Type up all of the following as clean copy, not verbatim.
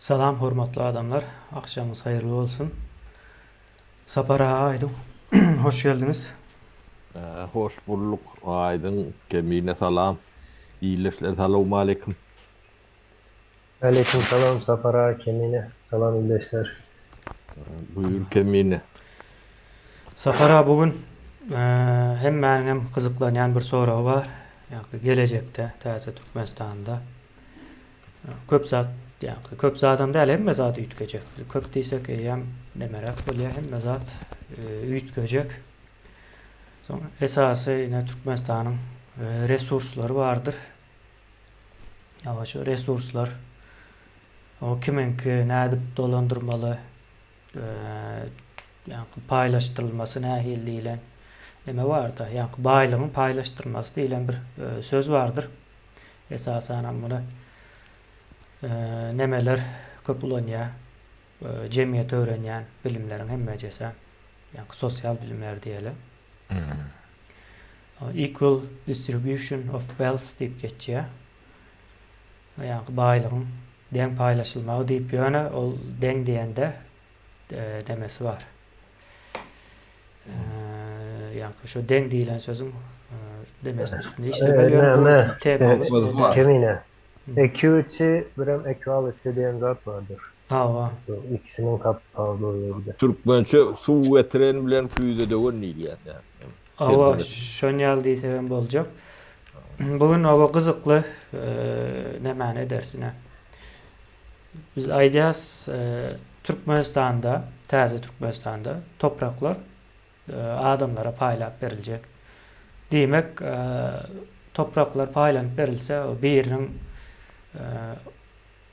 Salam hormatly adamlar. Akşamınız hayırlı olsun. Sapara Aydın. Hoş geldiniz. Hoş bulduk Aydın. Gemine salam. İyileşler. Selamun aleyküm. Aleykümselam Safara Kemine. Salam ildeşler. Buyur Gemine. Sapara bugün hem mening hem kızıklanyan bir soru var. Yani gelecekte täze Türkmenistan'da köp zat köp zatam değil hem zat üytgecek. Köp diysek hem demerek bolýar hem zat üytgecek. Sonra esasy yine Türkmenistan'ın resursları vardır. Ya şu resurslar o kiminki nädip dolandırmalı yani paylaştırılması nähilliyle neme var da yani baylığın paylaştırılması diýilen bir söz vardır. Esasen bunu nemeler köp ulanýar jemiyet öğrenýän bilimlerin hemmejesi yani sosyal bilimler diýelim. Equal distribution of wealth diýip geçýär. Yani baylığın deň paylaşılmagy diýip ýöne ol deň diýende demesi var. Yani şu deň diýilen sözün demesi üstünde işlemeli Ne? temamız var. Kemine. Equity, birem equality diyen zat vardır. hava. Bu ikisinin kapağında oluyor bir de. Türkmençe su ve tren bilen füýde de oynayýar yani. Hava şönyal diýsem boljak. Bugün hava kızıklı ne mani edersine. Biz aýdýas Türkmenistan'da, täze Türkmenistan'da topraklar adamlara paýlap beriljek. Diýmek topraklar paýlanyp berilse o biriniň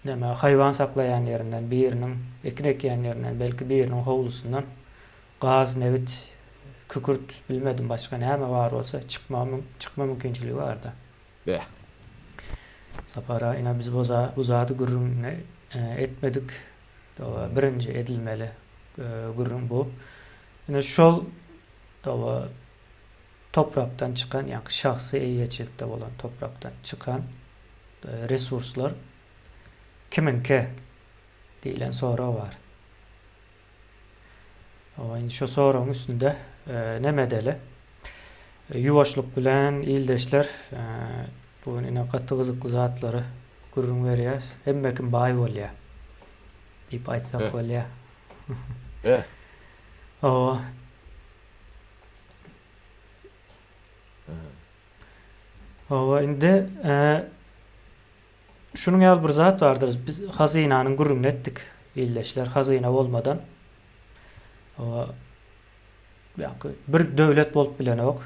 neme hayvan saklayan yerinden, birinin ekin ekýän yerinden, belki birinin howlusundan gaz, nevit, kükürt bilmedim başka näme var olsa çıkma mümkinçiligi var da. Be. Sapara ina biz bu zady gurrun etmedik. Birinci edilmeli gurrun bu. Ina şol topraktan çıkan yani şahsy eýeçilikde bolan topraktan çıkan resurslar kiminki diýilen soru var. Indi şu soruň üstünde neme deli? Yuvaşlyk bilen ildeşler bugün ine gaty gyzykly zatlary gurrun berýär. Hemmekim baý bolýar. Diýip aýtsak bolýar. Be. Hava indi şunun ýaly bir zat vardır. Biz hazynanyň gurrun etdik. Ildeşler hazyna bolmadan bir döwlet bolup bilen ok.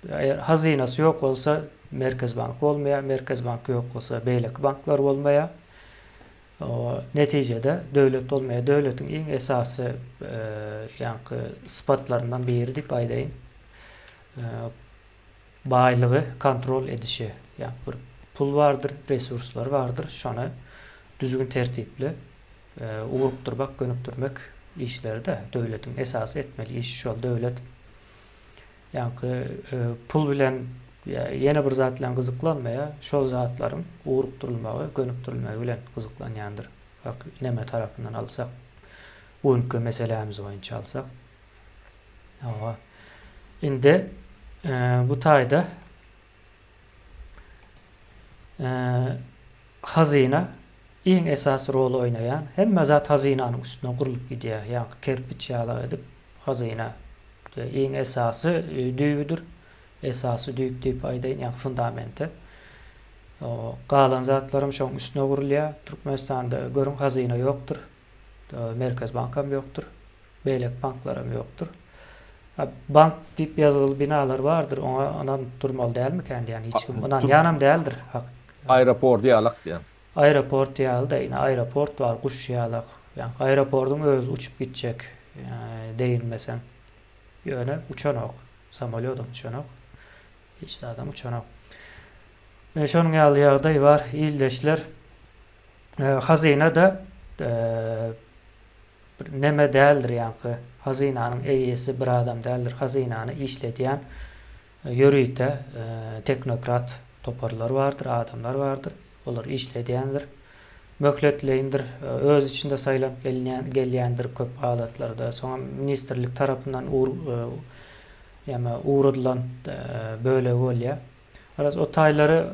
Eğer hazynasy ýok bolsa Merkez Bank bolmaýar, Merkez Banky ýok bolsa beýlek banklar bolmaýar. Netijede döwlet bolmaýar. Döwletiň iň esasy ýa-ni sypatlaryndan biri diýip aýdaýyn. Baýlygy kontrol edişi. Yani bir pul vardır, resurslar vardır. Şonu düzgün tertipli urup durmak, gönüp durmak işlerde döwletiň esas etmeli iş şol döwlet. Yani pul bilen yeni bir zat bilen gyzyklanmaýar, şol zatlaryň urup durulmagy, gönüp durulmagy bilen gyzyklanýandyr. Bak neme tarapyndan alsak, bugünkü meselemiz boýunça alsak. Indi bu taýda hazyna iň esas rol oýnaýan hemme zat hazynyň üstüne gurulyp gidýär. Ýa-ni kerpiç ýaly edip hazyna iň esasy düýbüdür. Esasy düýp diýip aýdaýyn, ýa-ni fundamenty. Galan zatlarym şoň üstüne gurulýar. Türkmenistanda görüň hazyna ýokdur. Merkez Bankam ýokdur. Beýlek banklarym ýokdur. Bank diýip ýazyly binalar vardır. Onan durmaly dälmi kendi yani hiç kim onan ýanam däldir. Aeroport ýalak diýen. Aeroport ýaly da ýine aeroport var, guş ýalak. Yani aeroportun özü uçup gitjek. Değinmesen ýöne uçanok, samolyodum uçanok. Hiç adam uçanok. Şonuň ýaly ýagdaý var. İldeşler hazyna da neme däldir ýa-ni hazynyň eýesi bir adam däldir. Hazynyny işledýän ýörüýte teknokrat toparlar vardır, adamlar vardır. Olar işledýändir. möhletleyindir. Öz içinde sayılan gelýändir köp halatlarda. Soňra ministerlik tarapyndan uğradylan böyle bolýar. Aras o taýlary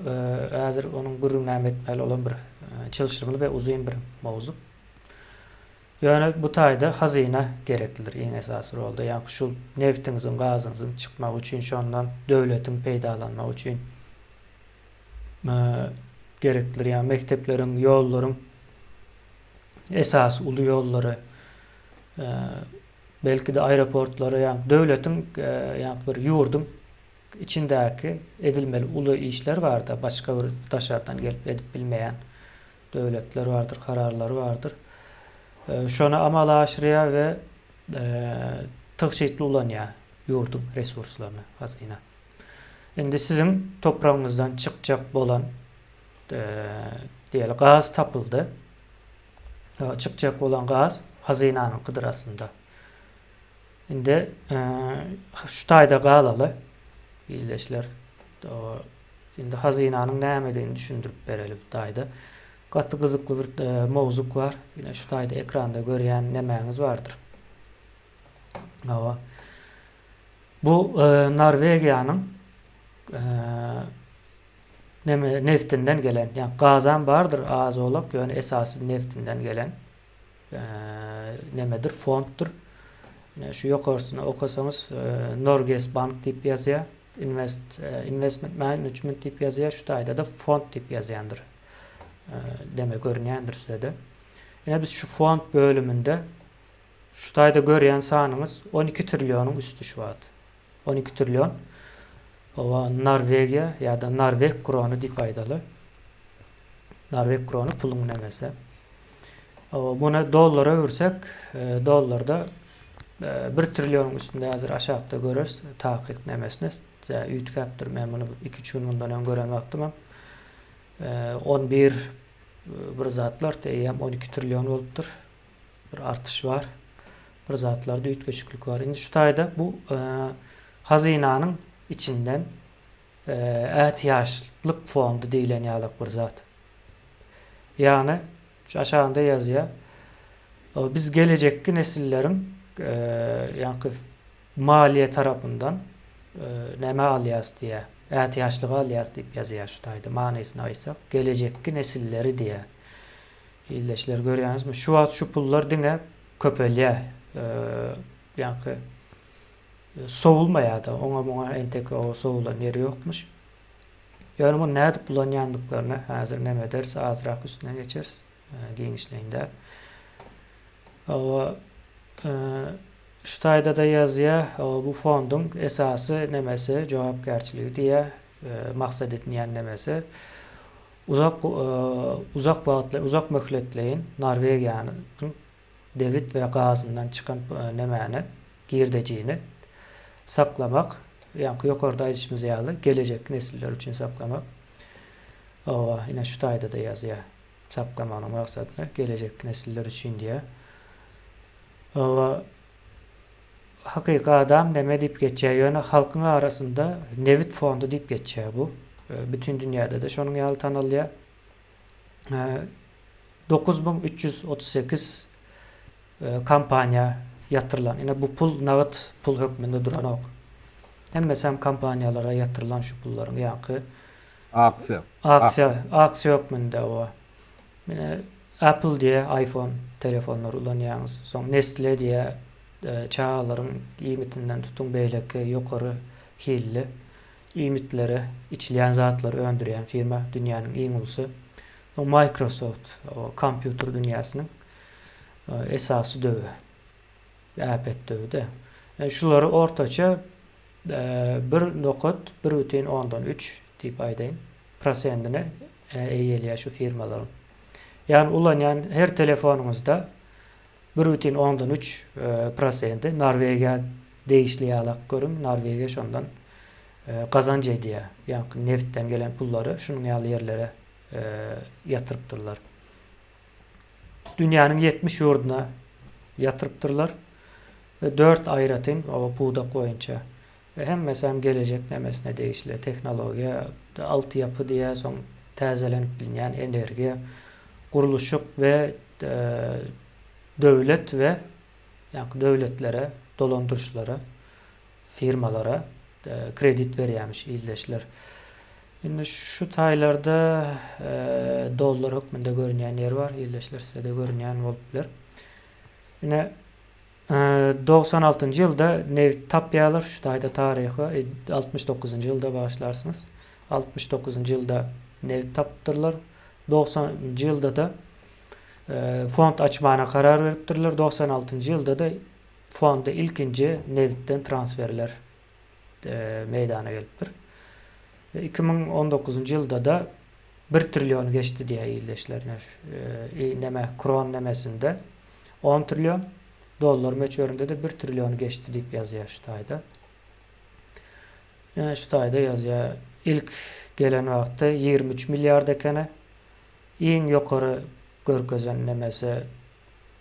häzir onuň gürrüňe etmeli olan bir çalışmaly we uzun bir mowzu. Yani bu taýda hazina gereklidir en esasy rolda. Yani şu neftiňiziň, gazyňyzyň çykmak üçin, şondan döwletiň peýdalanmak üçin gereklidir. Yani mektepleriň, ýollaryň esas uly ýollary, belki de aeroportlary, yani döwletiň yani bir ýurdun içindäki edilmeli uly işler var da başga bir daşardan gelip edip bilmeýän döwletler vardır, kararlar vardır. Şona amal aşırıya we tygşytly ulanýar ýurdun resurslaryny hazina. Endi siziň toprağınızdan çykjak bolan diýeli gaz tapyldy. Çykjak bolan gaz hazinanyň gydyrasynda. Endi şu taýda galaly ýyleşler. Endi hazinanyň näme düşündirip bereli bu taýda. Gatty gyzykly bir mowzuk var. Ýene şu taýda ekranda görýän nämäňiz bardyr. Bu Norwegiýanyň neftinden gelen, yani gazan bardır az olak, yani esası neftinden gelen nemedir, fonddur. Yani şu yukarısına okusanız Norges Bank tip yazıya, Investment Management tip yazıya, şu taýda da fond tip yazıyandır. Deme görünýändir size de. Yine biz şu fond bölümünde şu taýda görýän sanyňyz 12 trilyonyň üstü şu wagt. 12 trilyon. Ova Norvegiýa ýa-da Norweg krony diýip aýdaly. Norweg krony puluň nämesi. Buna dollara örsek, dollarda 1 trilyonyň üstünde häzir aşagda görürs takyk nämesini. Üýtgäpdir, men muny 2-3 gün bundan öň gören wagtymam. 11 bir zatlar teýem 12 trilyon bolupdyr. Bir artış var. Bir zatlarda üýtgeçlik var. Indi şu taýda bu hazinanyň içinden ähtiýaçlyk fondu diýilen ýalyk bir zat. Yani şu aşağında yazıyor. Biz gelecekki nesilleriň yani maliye tarapyndan näme alýas diye, ähtiýaçlyk alýas diýip yazýar şu taýda. Manysyny aýsak, gelecekki nesilleri diye. İlleşler görýäňizmi? Şu wagt şu pullar diňe köpelýär. Yani sowulmaýar da, oňa entek o sowulan ýeri ýokmuş. Yani bu näde bulanýandyklaryny häzir näme derse azrak üstüne geçeriz. Giňişleýinde. Şu taýda da yazýar, bu fondun esasy nämesi, jogapkärçiligi diýe maksat etýän nämesi. Uzak möhletleýin Norwegiýanyň devlet we gazyndan çykan nämäni, girdejini saklamak, yani ýokarda aýdyşymyz ýaly gelecek nesiller üçin saklamak. Ýene şu taýda da yazýar. Saklamanyň maksadyny gelecek nesiller üçin diýe. Hakyky adam näme diýip geçýär? Ýöne halkyň arasynda Nevit fondu diýip geçýär bu. Bütün dünýäde de şonuň ýaly tanalýar. 9338 kampanya yatırılan. Yine bu pul nağıt pul hükmünde duran ok. Hem kampanyalara yatırılan şu pulların yankı aksiya hükmünde o. Yine Apple diye iPhone telefonlar ulanýaňyz. Soň Nestle diye çağalaryň ýymitinden tutun beýleki ýokary hilli ýymitleri içilýän zatlar öndürýän firma dünýäniň iň ulusy. Microsoft o kompýuter dünýäsiniň esasy döwü. Äpet döwü de. Şulary ortaça 1.3 diýip aýdaýyn prosentine eýelýär şu firmalaryň. Yani ulanýan her telefonuňuzda 1.3% Norwegiýa değişli ýalak görüm. Norwegiýa şondan kazanç edýär. Yani neftten gelen pulları şunun ýaly ýerlere yatırıpdırlar. Dünýäniň 70 ýurduna yatırıpdırlar. Ve 4 aýratyn o puda goýunça. Ve hem gelecek nämesine değişli teknologiýa, altyapy diýä, soň täzelenip bilinýän energiýa. kuruluşup ve devlet ve yani devletlere, dolandırıcılara, firmalara kredi veriyormuş illeşler. Şimdi şu taylarda dolar hükmünde görünen yer var. İilleşler size de görünen olabilir. Yine 96. yılda Nevt tapyalar şu tayda tarihi 69. yılda başlarsınız. 69. yılda Nevt taptırlar. 90. yılda da fond açmana karar veripdirler. 96. yılda da fonda ilkinci Nevt'ten transferler meydana gelipdir. 2019. yılda da 1 trilyon geçti diye iyileşlerine kron nemesinde 10 trilyon dolar meçhöründe de 1 trilyon geçti deyip yazıyor şu tayda. Yani şu tayda yazıyor. İlk gelen vakti 23 milyar dekene en yukarı görkezenlemesi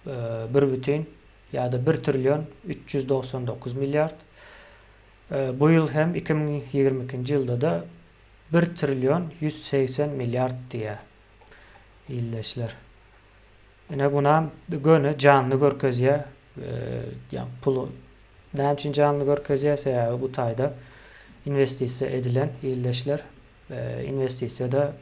1 bütün ya da 1 trilyon 399 milyar. Bu yıl hem 2022. yılda da 1 trilyon 180 milyar diye iyileşler. Yine buna gönü canlı görkezye yani pulu ne için canlı görkezye ise bu tayda investisiya edilen iyileşler investisiyada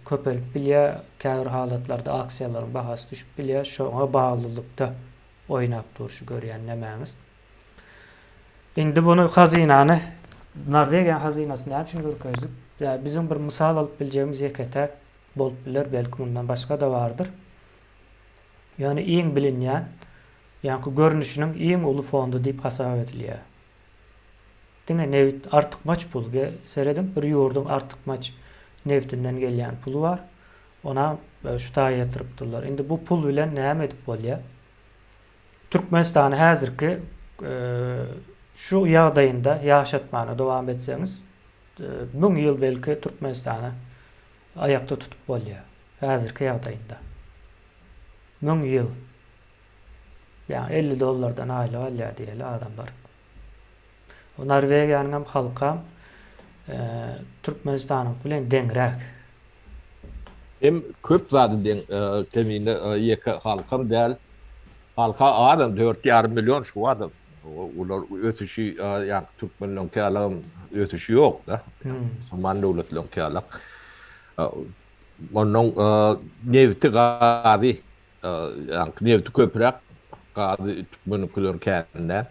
köpelip bilye kâr halatlarda aksiyaların bahası düşüp bilye şoňa bağlılıkta oynap duruşu görýän nämäňiz. Indi bunu hazinany Norvegiýa hazinasyny näçin görkezdik? Ya bizim bir misal alıp bileceğimiz ýeketek bolup biler, belki bundan başga da vardır. Yani iň bilinýän, ýa-ni görnüşiniň iň uly fondu diýip hasap edilýär. Diňe Nevt artykmaç pulga seredim. Bir ýurdun artykmaç Nevtinden gelýän pulu var. Ona şu taýa ýatyrypdyrlar. Indi bu pul bilen näme edip bolýar? Türkmenistany häzirki şu ýagdaýynda ýaşatmany dowam etseňiz, 1000 ýyl belki Türkmenistany ayakta tutup bolýar. Häzirki ýagdaýynda. 1000 ýyl. Yani 50 dolardan aýla alýar diýeli adamlar. O Norwegiýanyň halkam Türkmenistanyň bilen deňrek. Hem köp zady den temine ýeke halkam däl. Halka adam 4,5 milyon şu adam. Ular ötüşi yani Türkmenliň kälagym ötüşi ýok da. Saman dowlatlyň kälag. Onuň Nevti gady yani Nevti köprek gady Türkmenliň kälagynda.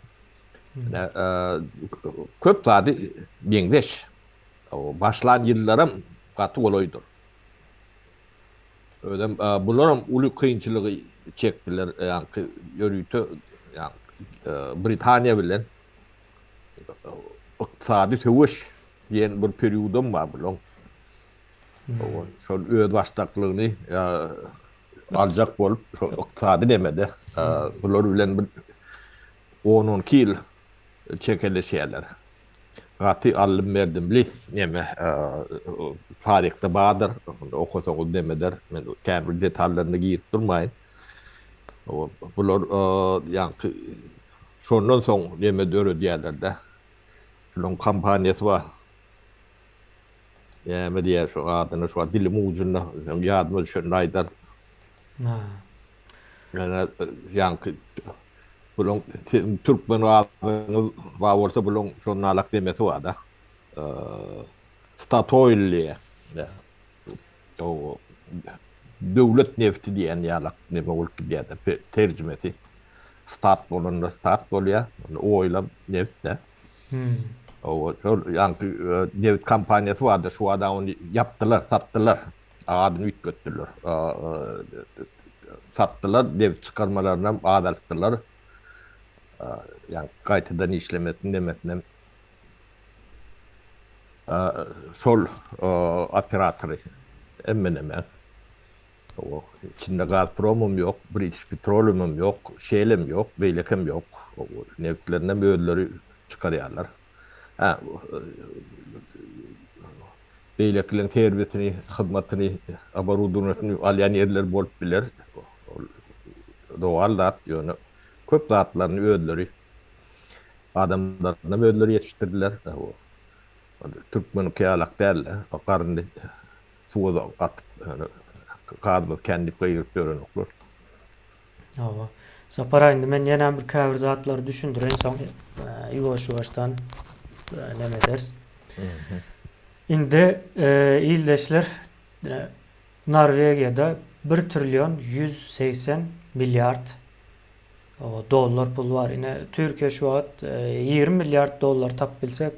Köp zady beňdeş. Başlan ýyllarym gaty goloýdur. Ödem bularam uly kynçylygy çekdiler yani ýörüýte yani Britaniýa bilen ykdysady töwüş diýen bir periodum bar bulan. Şol öýe başdaklygyny aljak bolup şo ykdysady demede bular bilen bir 10-12 ýyl çekeleşýärler. Gaty allym berdimli näme tarihte badyr okusaňyz demeder. Men käbir detallarına girip durmaýyn. Bular ýa-ni şondan soň näme dörü diýerler-de. Şolun kampaniýasy bar. Näme diýer şu adyny şu dilim ucunda ýadyma düşenler. Yani bulun Türkmen adyny bawarsa bulun şonun alak demesi var da. Statoil diye. O dowlet nefti diýen ýalak neme bolup diýär terjimesi. Stat bolanda stat bolýar. O oýlap neft de. O ýa-ni neft kampaniýasy bardy. Şu adam onu yapdylar, satdylar. Adyny ütgötdüler. Satdylar, neft çykarmalaryndan adalykdylar. Yani gaýtadan işlemetin demetinem şol operatory emmeneme o içinde Gazprom'um yok, British Petroleum'um yok, Shell'im yok, Beylekem yok. O neftlerinden böyleleri çıkarıyorlar. Beyleklerin terbiyesini, hizmetini, abarudunatını alyan yerler bolup biler. Doğal dat yönü. Köp zatlarını ödleri adamlarına ödleri yetiştirdiler. Türkmen kıyalak derler. Akarında suda atıp Kardı kendi kıyırıp öğrenoklar. Ava. Sapara indi men ýene bir käbir zatlary düşündiren soň ýuwaş-ýuwaşdan neme ders. Indi ildeşler Norwegiýada 1 trilyon 180 milyard dollar pul var. Ine Türkiye şu wagt 20 milyard dollar tap bilse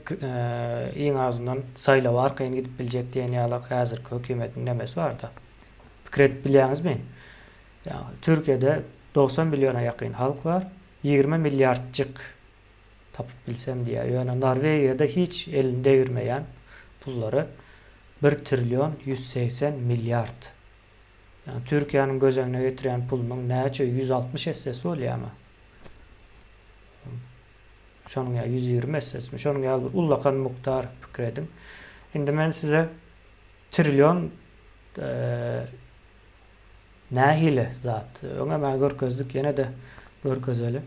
iň azyndan saýlap arkaýyn gidip biljek diýen ýaly häzir hökümetiň nemesi bar da. Pikir etip bilýäňizmi? Ya Türkiye'de 90 milyona yakın halk var. 20 milyarcık tapıp bilsem diye. Yani Norveç'de hiç elinde yürümeyen pulları 1 trilyon 180 milyard. Yani Türkiye'nin göz önüne getiren pulunun neyce 160 SS oluyor ama. Şonun ya 120 SS mi? Şonun ya bir ullakan muktar fikir edin. Şimdi ben size trilyon nähile zat. Öňe mä görkezdik ýene de görkezeli.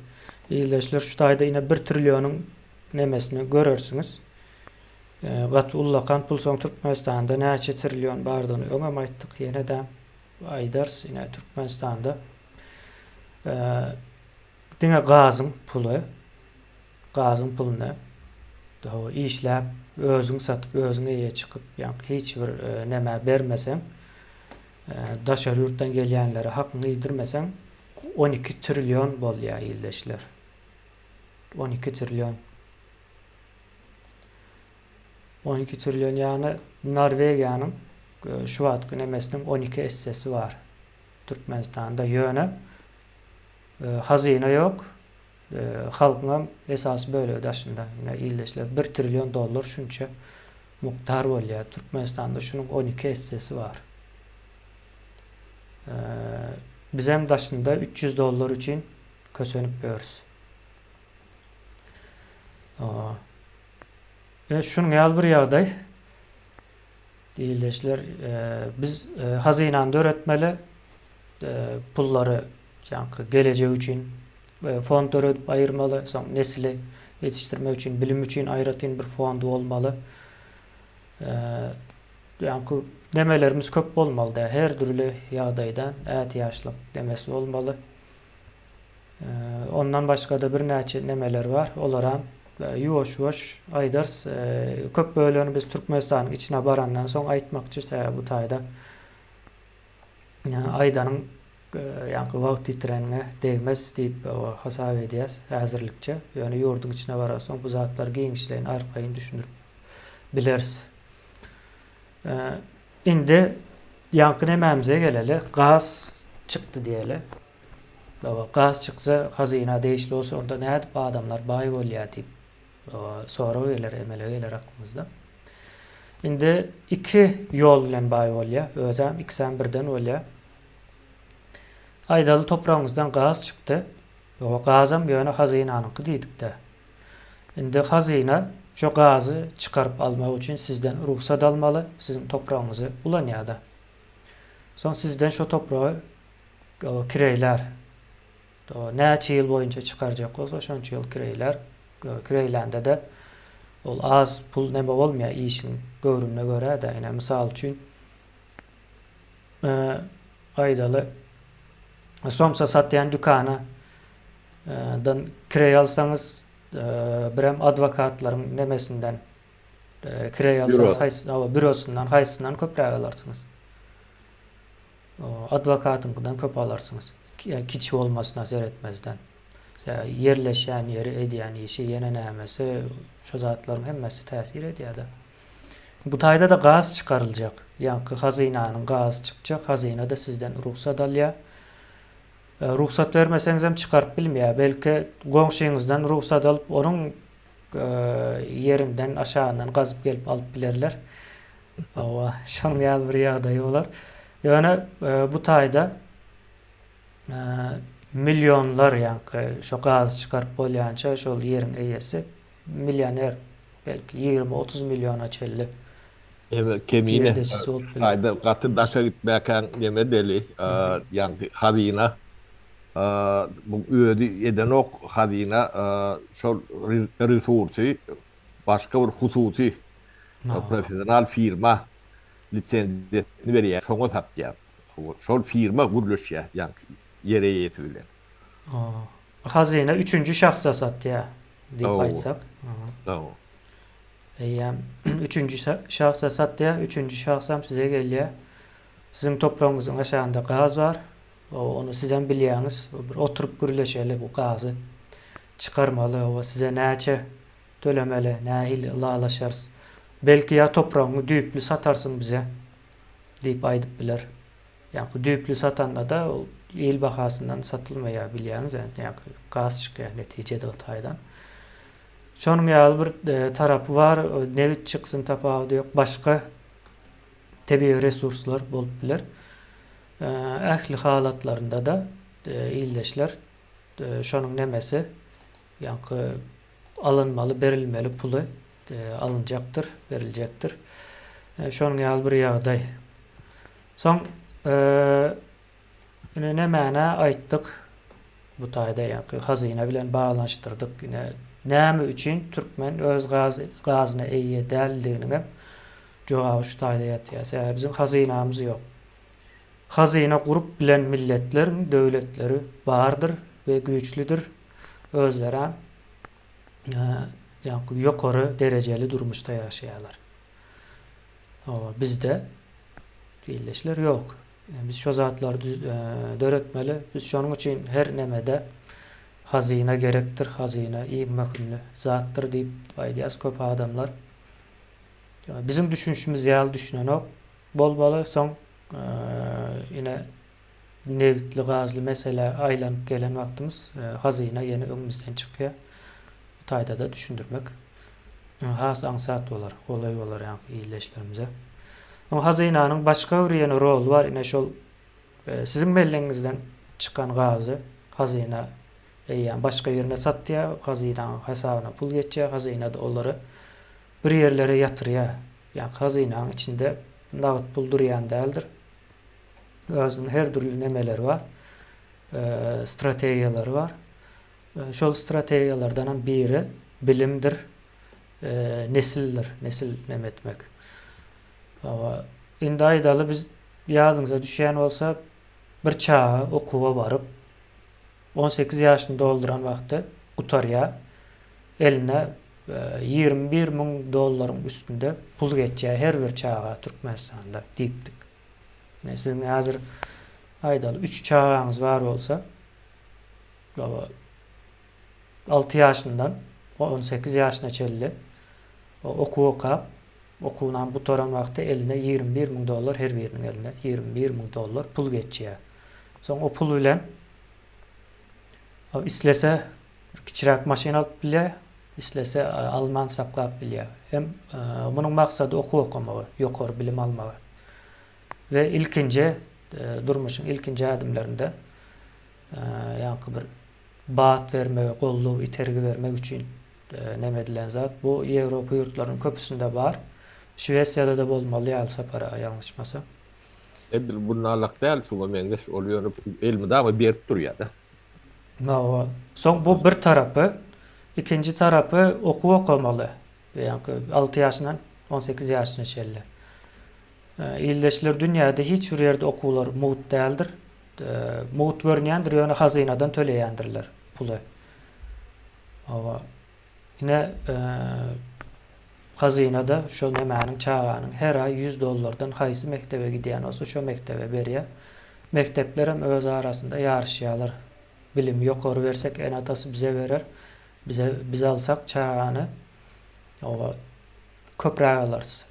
Ýyldaşlar şu taýda ýine 1 trilyonyň nemesini görersiňiz. Gat ullakan pul soň Türkmenistanda näçe trilyon bardygyny öňe aýtdyk ýene de aýdars ýine Türkmenistanda diňe gazyň puly. Gazyň puluny daha işläp özüň satyp özüň eýe çykyp ýa-ni hiç bir neme bermeseň daşary ýurtdan gelýänlere hakyny ýydirmeseň 12 trilyon bolýar ýyldaşlar. 12 trilyon. 12 trilyon ýany Norwegiýanyň şu wagtky nemesiniň 12 hissesi var. Türkmenistanda ýöne hazyna ýok. Halkyň esasy böyle daşynda. Ýine ýyldaşlar 1 trilyon dollar şunça muktar bolýar. Türkmenistanda şunun 12 hissesi var. Bizem daşında 300 dollar için kösönüp börs. Şunun ýaly bir ýagdaý. Diýilýär, biz hazynany öğretmeli pullary ýa-ni gelejek üçin fondlar ödüp aýyrmaly, soň nesli ýetişdirmek üçin, bilim üçin aýratyn bir fondu bolmaly. Ýa-ni demelerimiz köp bolmaly da, her türlü ýagdaýdan ätýaşlyk demesi bolmaly. Ondan başga da bir näçe nemeler var. Olaram ýuwaş-ýuwaş aýdars. Köp bölüni biz Türkmenistanyň içine barandan soň aýtmakçy bu taýda. Aýdanyň ýa-ni wagt ýitirenine degmez diýip hasap edýäs häzirlikçe. Ýöne ýurduň içine barasoň bu zatlar giňişlerini arkaýyn düşünürip bileriz. Indi yankı nememize geleli. Gaz çıktı diyelim. Gaz çıksa hazina değişli olsa orada ne edip adamlar bayi bolýar deyip sonra öýler emele öýler aklımızda. Indi iki yol bilen bayi bolýar. Özem ikisem birden bolýar. Aýdaly toprağımızdan gaz çıktı. O gazam ýöne hazinanyňky diýdik de. Indi hazina şu gazı çıkarıp almak için sizden ruhsat almalı. Sizin toprağınızı ulanýarda. Son sizden şu toprağı kireyler. Näçe ýyl boyunca çıkarjak bolsa şonça ýyl kireyler. Kireylende de ol az pul neme bolmaýar işin görümüne göre de. Ine misal üçin aýdaly somsa satýan dükana dan kirey alsaňyz birem adwokatlaryň nemesinden kirey alsaňyz bürosundan haýsyndan köprek alarsyňyz. Adwokatyňkydan köp alarsyňyz. Kiçi olmasyna seretmezden. Yerleşen yeri edýän işi ýene nämesi şu zatlaryň hemmesi täsir edýär da. Bu taýda da gaz çıkarıljak. Ýa-ni hazynanyň gaz çykjak. Hazina da sizden ruhsat alýar. Ruhsat vermeseňiz hem çıkarıp bilmeýär. Belki goňşyňyzdan ruhsat alıp onuň yerinden aşağından gazyp gelip alıp bilerler. Şoň ýaly bir ýagdaý bolar. Ýöne bu taýda milyonlar ýa-ni şu gaz çıkarıp bolýança şol ýeriň eýesi milyoner belki 20-30 milyona çelli. Evet, kemine aýda gaty daşa gitmäken neme deli, ýa-ni hazina bu öýdi eden ok hazina şol resursy başga bir hususy profesional firma lisensiyetini berýär, şoňa satýar. Şol firma guruluş ya, yani yere yetibilen. Hazine üçüncü şahsa sattı ya deyip Oo. aytsak. Tamam. Eyyem üçüncü şahsa sattı ya. Üçüncü şahsam size geliyor. Sizin toprağınızın aşağında gaz var. Onu sizden bilýäňiz. Bir oturup gürleşeli bu gazı çıkarmalı. O size näçe tölemeli, nähil ılalaşarsın. Belki ya toprağını düýüplü satarsın bize deyip aydıp biler. Yani bu düýüplü satanda da o il bahasından satılmaya bilýäňiz. Yani gaz çıkıyor neticede o taydan. Şonun ýaly bir tarapy var. Nevit çıksın tapagy yok. Başka tabii resurslar bolup biler. Ähli halatlarında da illeşler şonun nemesi yani alınmalı, berilmeli pulu alınacaktır, verilecektir. Şonun ýaly bir ýagdaý. Soň nämäne aýtdyk bu taýda ýa-ni hazyna bilen baglanşdyrdyk. Näme üçin türkmen öz gazyna eýe däldigini jogaby şu taýda ýatýar. Bizim hazynamyz ýok. Hazyna gurup bilen milletlerin döwletleri bardyr we güýçlidir. Özleri ýa-ni ýokary derejeli durmuşda ýaşaýarlar. Bizde illeşler yok. Biz şu zatlary döretmeli. Biz şonuň üçin her nemede hazine gerektir. Hazine iň möhümli zatdır diýip aýdýar köp adamlar. Bizim düşünüşimiz ýaly düşünen ok. Bolbaly soň ine nevitli gazly mesele aýlanyp gelen wagtymız hazine ýene öňümizden çykýar. Bu taýda da düşündirmek has aňsat bolar, golay bolar ýa-ni illeşlerimize. Ama hazynanyň başga bir ýene rol var. Ine şol sizin melleňizden çıkan gazı hazyna yani başka yerine satýar, hazynyň hesabyna pul geçýär, hazyna da olary bir yerlere ýatyrýar. Yani hazynyň içinde nagd pul durýan däldir. Özüň her türlü nemeleri var. Strategiýalary var. Şol strategiýalardan biri bilimdir, nesildir, nesil nemetmek. Ama indi aýdaly biz ýadyňyza düşýän bolsa bir çağa okuwa baryp 18 ýaşyny dolduran wagty gutarýar. Eline $21.000 üstünde pul geçýär her bir çağa Türkmenistanda diýipdik. Sizin hazır aýdaly 3 çağaňyz bar bolsa 6 ýaşyndan 18 ýaşyna çelli okuw okap okuwdan butaran wagty eline $21.000 her biriniň eline $21.000 pul geçýär. Soň o pul bilen islese kiçirak maşina alyp bilýär, islese alman saklap bilýär. Hem munyň maksady okuw okamagy, ýokary bilim almagy. Ve ilkinci durmuşun ilkinci adımlarında yani bir baat vermek, golluğu, itergi vermek için nemedilen zat. Bu Avrupa yurtlarının köpüsünde var. Şveçya'da da bolmaly ýalsa para ýalňyşmasa. Bunun alak değil, şuna mengeş oluyor, elmide ama berip durýar da. Soň bu bir tarapy, ikinci tarapy okuw okamaly. Yani 6 ýaşyndan 18 ýaşyna çelli. İldeşler dünýäde hiç bir ýerde okuwlar mowt däldir. Mowt görnýändir, ýöne hazynadan töleýändirler puly. Ama ine hazynada şol nemäniň çağanyň her ay $100'dan haýsy mektebe gidýän bolsa şo mektebe berýär. Mektepler hem öz arasında ýarşýarlar. Bilim ýokary bersek en atasy bize berer. Biz alsak çağany köpräk alars.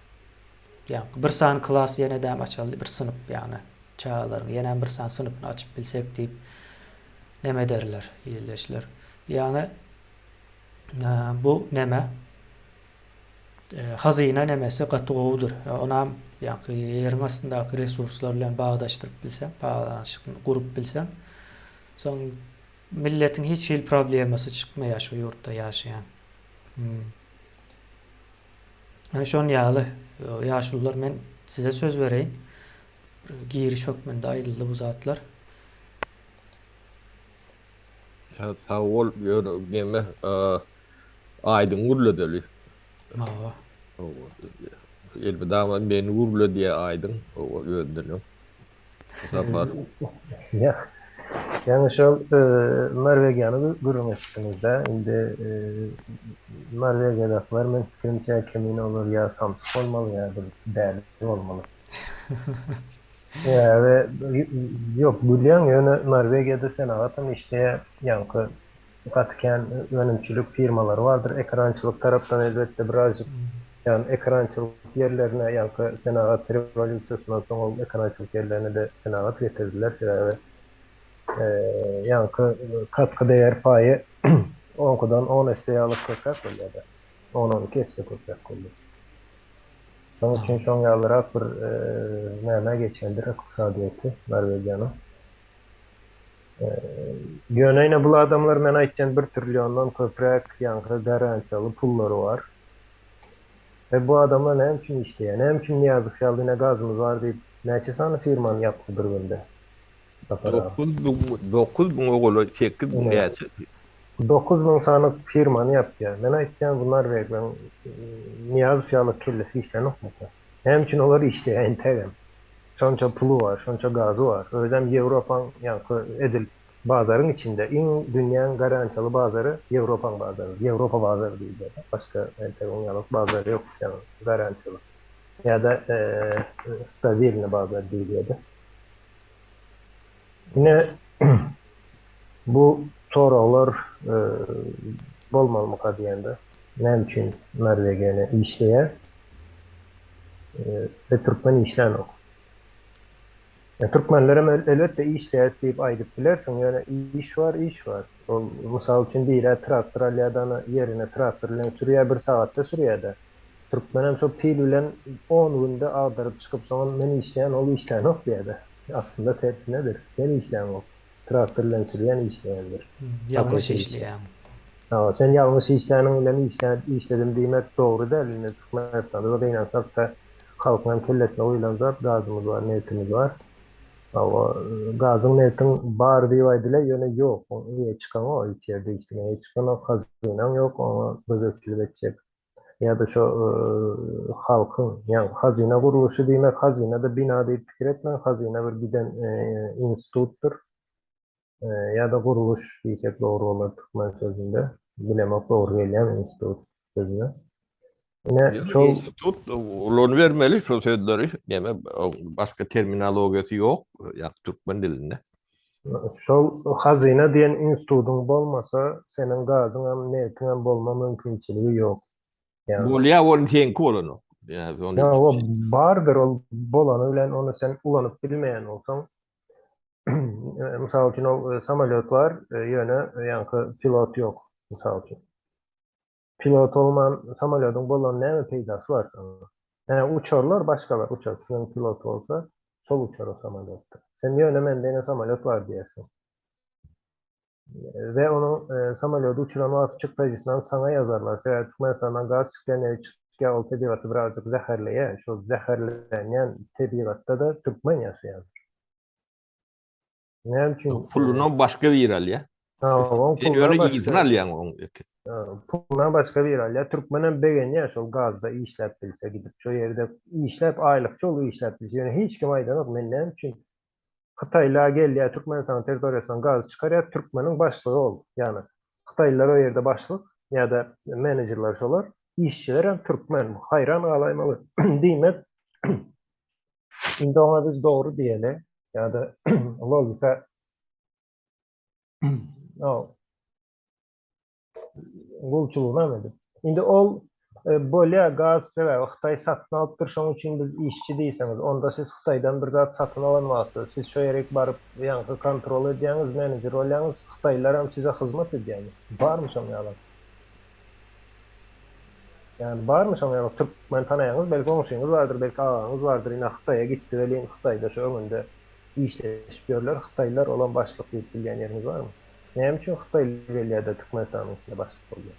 Yani bir san klas ýene-däm açaly bir sınıp yani çağalaryň ýene bir san sınıpyny açyp bilsek diýip neme derler ýerleşler. Yani bu neme hazyna nemesi gatygowdur. Onam ýa-ni ýeriň astyndaky resurslar bilen bagdaşdyryp bilsen, baglanşyk gurup bilsen, soň milletiň hiç hil problemasy çykmaýar şu ýurtda ýaşaýan. Şon ýaly ýaşullar men size söz bereýin. Giri şokmende aýdyldy bu zatlar. Ya sağ ol, geme aýdyň gurludely. Elbide ama beni gurlu diye aydın o öldürüm. Sapar. Ya, yani şol Norvegiýany gürrüňizde indi Norvegiýadaklar men fikrimçe kemin olur ya samsyk bolmaly ýa-da däli bolmaly. Ya ve yok bilýän ýöne Norvegiýada senagatym işte ýankı gatken önümçülük firmalary bardyr. Ekrançylyk tarapdan elbetde birazjyk yani ekrançylyk yerlerine ýankı senagat revolýusiýasyna soň ol ekrançylyk yerlerine de senagat getirdiler. Şeýle yankı katkı değer payı 10'dan 10 esse alıp köpek bolýar. 10-12 esse köpek bolýar. Şoň üçin şoň ýalyrak bir näme geçendir ykdysadyýaty Norwegiýanyň. Ýöneýne bu adamlar men aýtjan 1 trilyondan köprek ýankı garantiýaly pullary bar. Bu adamlar näme üçin işleýär? Näme üçin ýazyk ýalyna gazymyz bar diýip näçe sany firmany ýapdy bir günde? 9.000 ogul 8.000 ýaşy. 9.000 sanyk firmany ýapýar. Men aýtjan bunlar bergen niýaz ýaly kellesi işlenokmasa. Hem üçin olar işleýän tägem. Şonça pulu var, şonça gazy var. Özem Ýewropaň ýa-da edil bazaryň içinde iň dünýäň garantiýaly bazary Ýewropaň bazary. Ýewropa bazary diýilýär. Başga ýalyk bazary ýok ýa garantiýaly. Ýa-da stabilny bazar diýilýär. Yine bu soralar bolmaly diýende näme üçin Norwegiýany işleýär ve türkmen işlenok. Türkmenlere elbette işleýär diýip aýdyp bilersiň, ýöne iş var. Ol mysal üçin diýilýär traktor alýadany ýerine traktor bilen sürýär, 1 sagatda sürýär. Türkmen hem şo pil bilen 10 günde agdaryp çykyp soň men işleýän ol işlenok diýär. Aslında tersinedir. Sen işleýän ol. Traktor bilen sürýän işleýändir. Yanlış işleýän. Sen ýalňyş işläniň bilen işledim diýmek dogry däl. Türkmenistanda da beýnansap da halkyň kellesine oýlanjak gazymyz bar, netimiz bar. Gazın netin bar diýip aýdylar, ýöne ýok. Ýa çykan o içeride işleýän, çykan o hazynan ýok, onu gözetçilik etjek. Ya da şu halkın yani hazine kuruluşu demek hazine de bina deyip fikir etmen hazine bir giden instituttur ya da kuruluş diyecek doğru olur Türkmen sözünde bilemek doğru gelen institut sözüne. Yine şu institut ulun vermeli şu sözleri yani başka terminolojisi yok ya Türkmen dilinde. Şu hazine diyen institutun bolmasa senin gazın hem netin hem bolma mümkünçiliği yok. Yani, bolýa onun tenki bolany. Ya o bardır ol bolanı bilen onu sen ulanıp bilmeyen olsan misal için o samolyot var yöne yankı pilot yok misal için. Pilot olman samolyotun bolanı näme peýdasy var sana? Yani uçarlar başkalar uçar. Senin pilot olsa sol uçar o samolyotta. Sen yöne mende samolyot var diýersin. Ve onu samolyotu uçuran o açıklayıcısından sana yazarlar. Seyahat Türkmenistan'dan gaz çıkan çıkan o tebigatı birazcık zehirleye. Şu zehirlenen tebigatta da Türkmen yaşayan. Ne için? Pulundan başka bir yer alya. Tamam. Sen öyle gidin alyan onu. Pulundan başka bir yer alya. Türkmen'in begeni ya şu gazda işlep bilse gidip şu yerde işlep aylıkça olu işlep bilse. Yani hiç kim aydanok men ne için? Xitayla gelýär Türkmenistan territoriýasyna gaz çykarýar, Türkmeniň başlygy ol. Ýani Xitaylılar o ýerde başlyk ýa-da menejerler şolar, işçiler hem Türkmen. Hayran galaymaly. Diýmek indi ona biz dogry diýeli ýa-da logika gulçulugyna medip. Indi ol bolýa gaz sebäbi Xitay satyn alypdyr, şoň üçin biz işçi diýseniz, onda siz Xitaydan bir zat satyn alamaňyz. Siz şo ýere baryp ýa-da kontrol edýäňiz, menejer bolýaňyz, Xitaylar hem size hyzmat edýär. Barmy şoň ýaly? Yani barmy şoň ýaly? Türkmen tanaýaňyz, belki oňşyňyz bardyr, belki agaňyz bardyr. Ine Xitaýa gitdi we Xitaýda şo öňünde işleşip görler. Xitaylar olan başlyk diýip bilýän ýeriniz barmy? Näme üçin Xitay gelýär-de Türkmenistanyň içinde başlyk bolýar?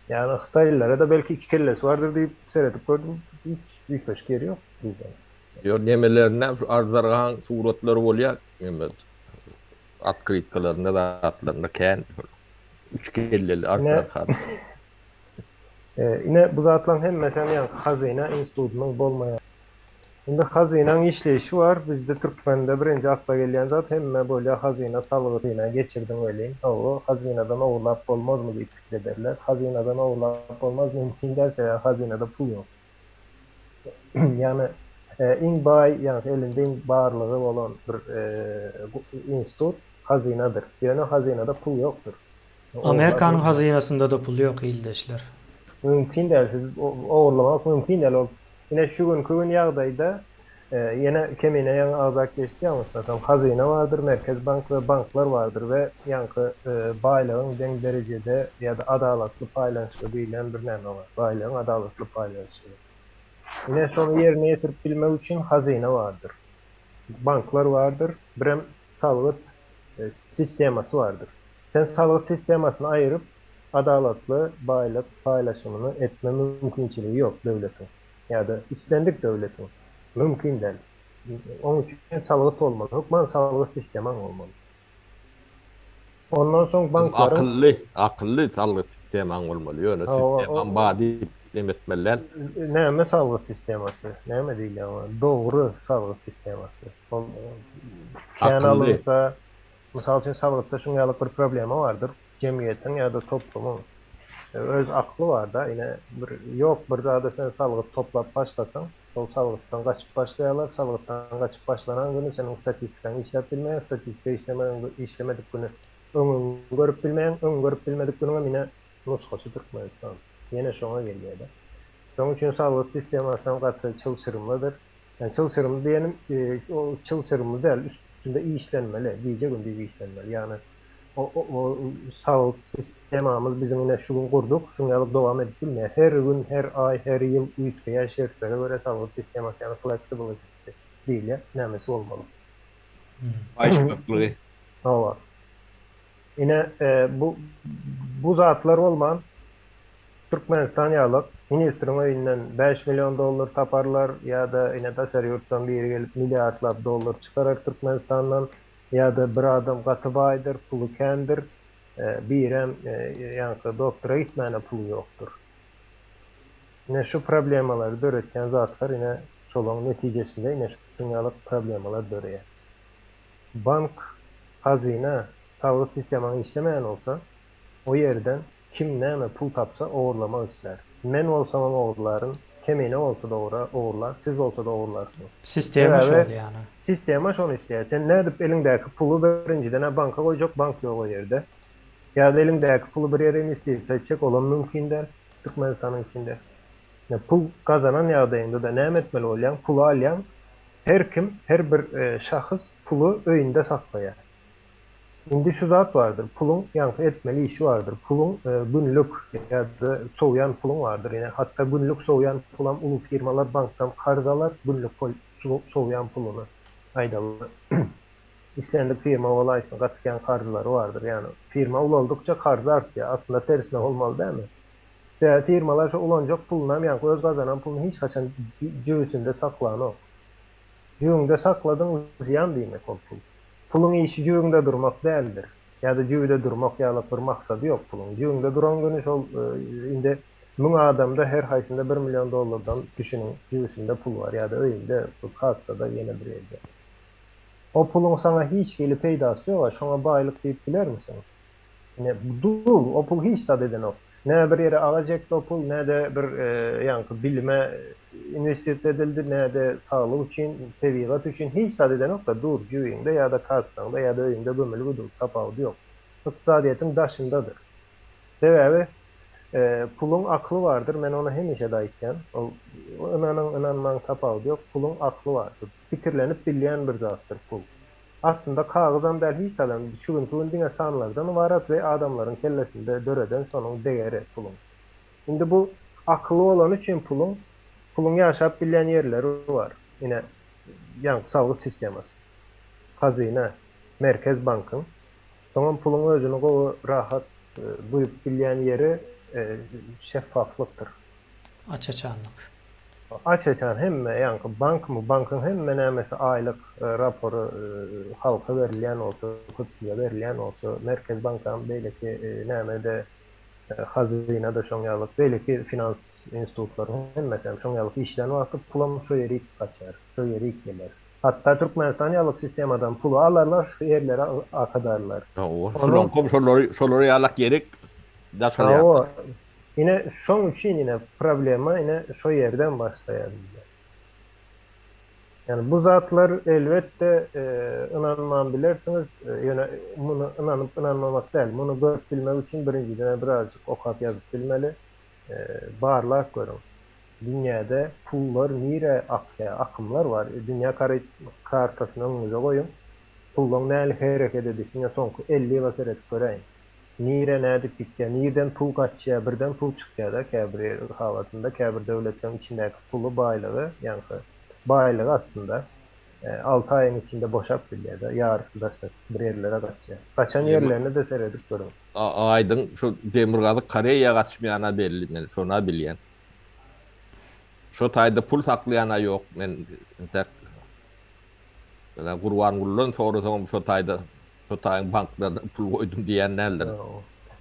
Yani Xitaylılara da belki iki kellesi vardır deyip seyredip gördüm. Hiç başka yeri yok. Yo nemelerine arzargan suratları bolýar. Atkritkalarında da atlarında kän. Üç kelleli arzargan. Yine bu zatlan hem mesela yani hazine institutunun bolmayan Şimdi hazynyň işleýişi var. Bizde Türkmende birinji akla gelýän zat hemme böyle hazyna salgyna geçirdiň welin. O hazinadan owlap bolmazmy diýip pikir ederler. Hazinadan owlap bolmaz, mümkin dälse hazynada pul ýok. Yani iň baý, yani elinde iň barlygy bolan bir institut hazynadyr. Yani hazynada pul ýokdur. Amerikanyň hazynasynda da pul ýok ildeşler. Mümkin däl, siz owurlamak mümkin däl. Ol ine şu günkü ýagdaýda ýene kemine ýa azak geçdi ýa-da hazyna bardyr, Merkez Bank we banklar bardyr we ýa-da baýlygyň deň derejede ýa-da adalatly paýlanşygy diýilen bir näme bar. Baýlygyň adalatly paýlanşygy. Ine şonu ýerine ýetirip bilmek üçin hazyna bardyr. Banklar bardyr, birem salgyt sistemasy bardyr. Sen salgyt sistemasyny aýryp adalatly baýlyk paýlaşymyny etme mümkinçiligi ýok döwletiň. Ýa-da islendik döwletiň. Mümkin däl. Onun üçin salgyt bolmaly. Hukman salgyt sistemaň bolmaly. Ondan soň banklaryň akılly salgyt sistemaň bolmaly. Ýöne sistemaň bady demetmeler. Näme salgyt sistemasy? Näme diýilýär? Dogry salgyt sistemasy. Kän alynsa, mysal üçin salgytda şuňalyk bir problema bardyr. Jemgyýetiň ýa-da toplumun öz akly bar da, ine bir ýok bir zada sen salgyt toplap başlasaň, şol salgytdan gaçyp başlaýarlar, salgytdan gaçyp başlanan güni seniň statistikaň işlep bilmeýän, statistika işlemedik güni öňüň görüp bilmeýän, öňüň görüp bilmedik güniňe mine nusxasy Türkmenistan. Ýene şoňa gelýär. Şoň üçin salgyt sistemasyny gaty çylçyrymlydyr. Yani çylçyrymly diýenim, o çylçyrymly däl, üstünde işlenmeli, diýje gün diýip işlenmeli. Yani o salgyt sistemamyz bizim ine şu gün gurduk, şuňalyk dowam edip bilmeýär. Her gün, her ay, her ýyl üýtgeýär şertlere göre salgyt sistemasy ýani flexible diýilýär. Nämesi bolmaly. Başmakly. Hawa. Ine bu zatlar bolman Türkmenistan ýalyk ministriň öýünden 5 milyon dollar taparlar ýa-da ine daşary ýurtdan biri gelip milliardlap dollar çykarar Türkmenistandan ýa-da bir adam gaty baýdyr, pulu kändir, birem ýa-da doktora gitmäne pulu ýokdur. Ine şu problemalar döretken zatlar ine şolaň netijesinde ine şuňalyk problemalar döreýär. Bank, hazyna, salgyt sistemaň işlemeýän bolsa, o ýerden kim näme pul tapsa owurlamak isler. Men bolsam owurlaryn, kemine bolsa da owurlar, siz bolsa da owurlarsyň. Sistema şol ýani. Sistema şonu isleýär. Sen nädip elingdäki pulu birinciden banka goýjak, bank ýok o ýerde. Ýa-da elingdäki pulu bir ýere investisiýa etjek, olam mümkin däl Türkmenistanyň içinde. Pul kazanan ýagdaýynda da näme etmeli bolýan? Pulu alýan, her kim, her bir şahys pulu öýünde saklaýar. Indi şu zat vardır, pulun yankı etmeli işi vardır. Pulun günlük ýa-da soğuyan pulun vardır. Yani hatta günlük soğuyan pulan ulu firmalar banktan karz alar, günlük soğuyan pulunu aydalar. İstendik firma olaysın, katken karzları vardır. Yani firma ul oldukça karz artıyor. Aslında tersine olmalı değil mi? Firmalar şu ulancak pulunam yankı öz kazanan pulunu hiç kaçan cüvüsünde saklayan o. Cüvünde sakladın ziyan demek o pul. Pulun işi cüvünde durmak değildir. Ya da cüvüde durmak ýaly bir maksady yok pulun. Cüvünde duran güni şol indi müň adamda her haýsynda 1 milyon dollardan düşünün cüvüsünde pul var ya da öýünde kassada ýene bir ýerde. O pulun sana hiç gelip peýdasy ýok, şoňa baýlyk diýip biler misin? Ine dul, o pul hiç sad eden ok. Ne bir yere alacak o pul, ne de bir yankı bilime investisiýa edildi, ne de sağlyk üçin, tebigat üçin hiç sad eden ok da dur cüýüňde ya da kassanda ya da öýünde gömüli dur, tapawdy ýok. Iqtisadiýatyň daşyndadyr. Sebäbi pulun akly bardyr, men ona hemişe de aýtýan. O inanmaň tapawdy ýok, pulun akly bardyr. Pikirlenip bilýän bir zatdyr pul. Aslında kağızdan däl hiç adam şu gün diňe sanlardan ibaret we adamlaryň kellesinde döreden sonuň degeri pulun. Indi bu akly bolan üçin pulun ýaşap bilýän ýerleri var. Ine ýa-da salgyt sistemasy. Hazyna, Merkez Bankyň. Soňam pulun özüni gowy rahat duýup bilýän ýeri şeffaflykdyr. Açaçanlyk. Açaçan hemme ýa-da bankyň hemme nämesi aýlyk raporu halka berilýän bolsa, köpçüliге berilýän bolsa, Merkez Bankyň beýleki nämede hazyna da şoňalyk beýleki finans institutların hemmesi şoň ýalyk işlerini wagtyp pulam şu ýeri kaçar, şu ýeri geler. Hatta Türkmenistan ýalyk sistemadan pulu alarlar, şu ýerlere akadarlar. Şolary ýalak gerek da şol ýa. O yine şoň üçin yine problema yine şu ýerden başlaýar. Yani bu zatlar elbette inanman bilersiniz, yani bunu inanıp inanmamak değil. Bunu görüp bilmek için birinciden birazcık okap yazıp bilmeli. Barlar görün. Dünyada pullar nire akımlar var. Dünya kartasını önünüze koyun. Pullun näli hareket edişine sonku 50 basar etip göreyin. Nire nädik gitken, nirden pul kaçya, birden pul çıkya da käbir havatında, käbir devletlerin içindeki pulu baylığı, yani baylığı aslında 6 ayın içinde boşap bilýär da, yarısı da bir yerlere kaçya. Kaçan yerlerini de seyredip görün. Aydın şu Demirgazy Koreýa gaçmaýana belli, men şona bilýän. Şu taýda pul saklaýana ýok, men tek Gurbangulldan sorasaň şu taýda şu taýyň bankda pul goýdum diýen näler.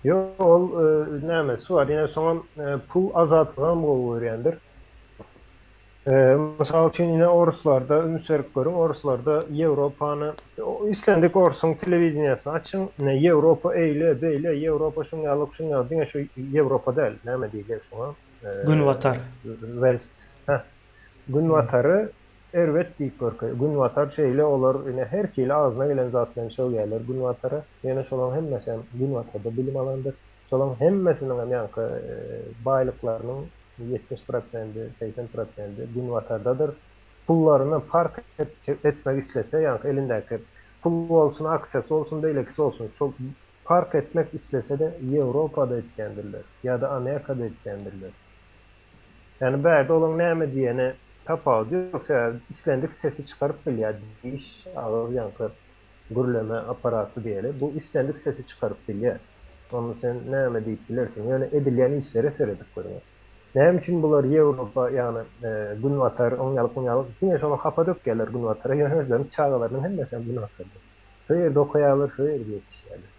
Yok, ol nämesi var, ýene soňam pul azatlygan bolýardyr. Mesela için yine Oruslarda, Ünserk görün, Oruslarda Avrupa'nı, İslendik Orus'un televizyonunu açın, Avrupa eyle, beyle, Avrupa şun yalık, yine şu Avrupa değil, ne mi diyecek şuna? Günvatar. West. Günvatarı, ervet deyip görkü. Günvatar şeyle olur, yine her keyle ağzına gelen zaten söylerler Günvatarı. Yine şolan hem mesela Günvatar'da bilim alandır. Şolan hem mesela yankı baylıklarının 70%, 80% Günvatar'dadır. Pullarını fark etmek istese, yani elindeki pul olsun, akses olsun, değilekisi olsun, çok fark etmek istese de Avrupa'da etkendirler ya da Amerika'da etkendirler. Yani berde olan näme diyene tapağı diyor, yoksa islendik sesi çıkarıp bilýär, iş ağır yankı gürleme aparatı diyelim. Bu islendik sesi çıkarıp bilýär. Onu sen näme deyip bilersin. Yani edilýän işlere seyredip görüyor. Näme üçin bular Ýewropa ýani Günwatar, onyalyk yine şonu hapa dökýärler Günwatara, ýöne özleriniň çağalarynyň hemmesi Günwatarda. Şu ýerde okuýarlar, şu ýerde ýetişýärler.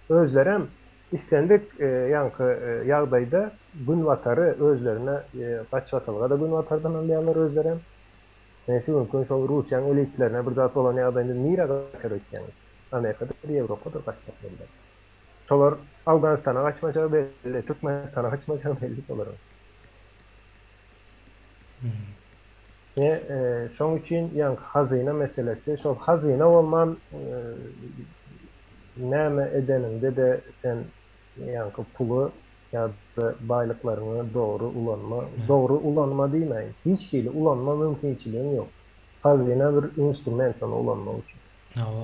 Özleri hem islendik yankı ýagdaýda Günwatarı özlerine gaçwatylga da Günwatardan alýarlar özleri hem. Şu mümkin şol Russiýanyň elitlerine bir zat bolan ýagdaýda nire gaçar etken. Amerikada, Ýewropada gaçmadylar. Şolar Awganistana gaçmajagy belli, Türkmenistana gaçmajagy belli bolar. Şoň üçin ýa-ni hazyna meselesi, şol hazyna bolman näme edeninde de sen ýa-ni pulu ýa-da baýlyklaryny dogry ulanma diýmeýin. Hiç şeýle ulanma mümkinçiligi ýok. Hazyna bir instrument onu ulanmak üçin.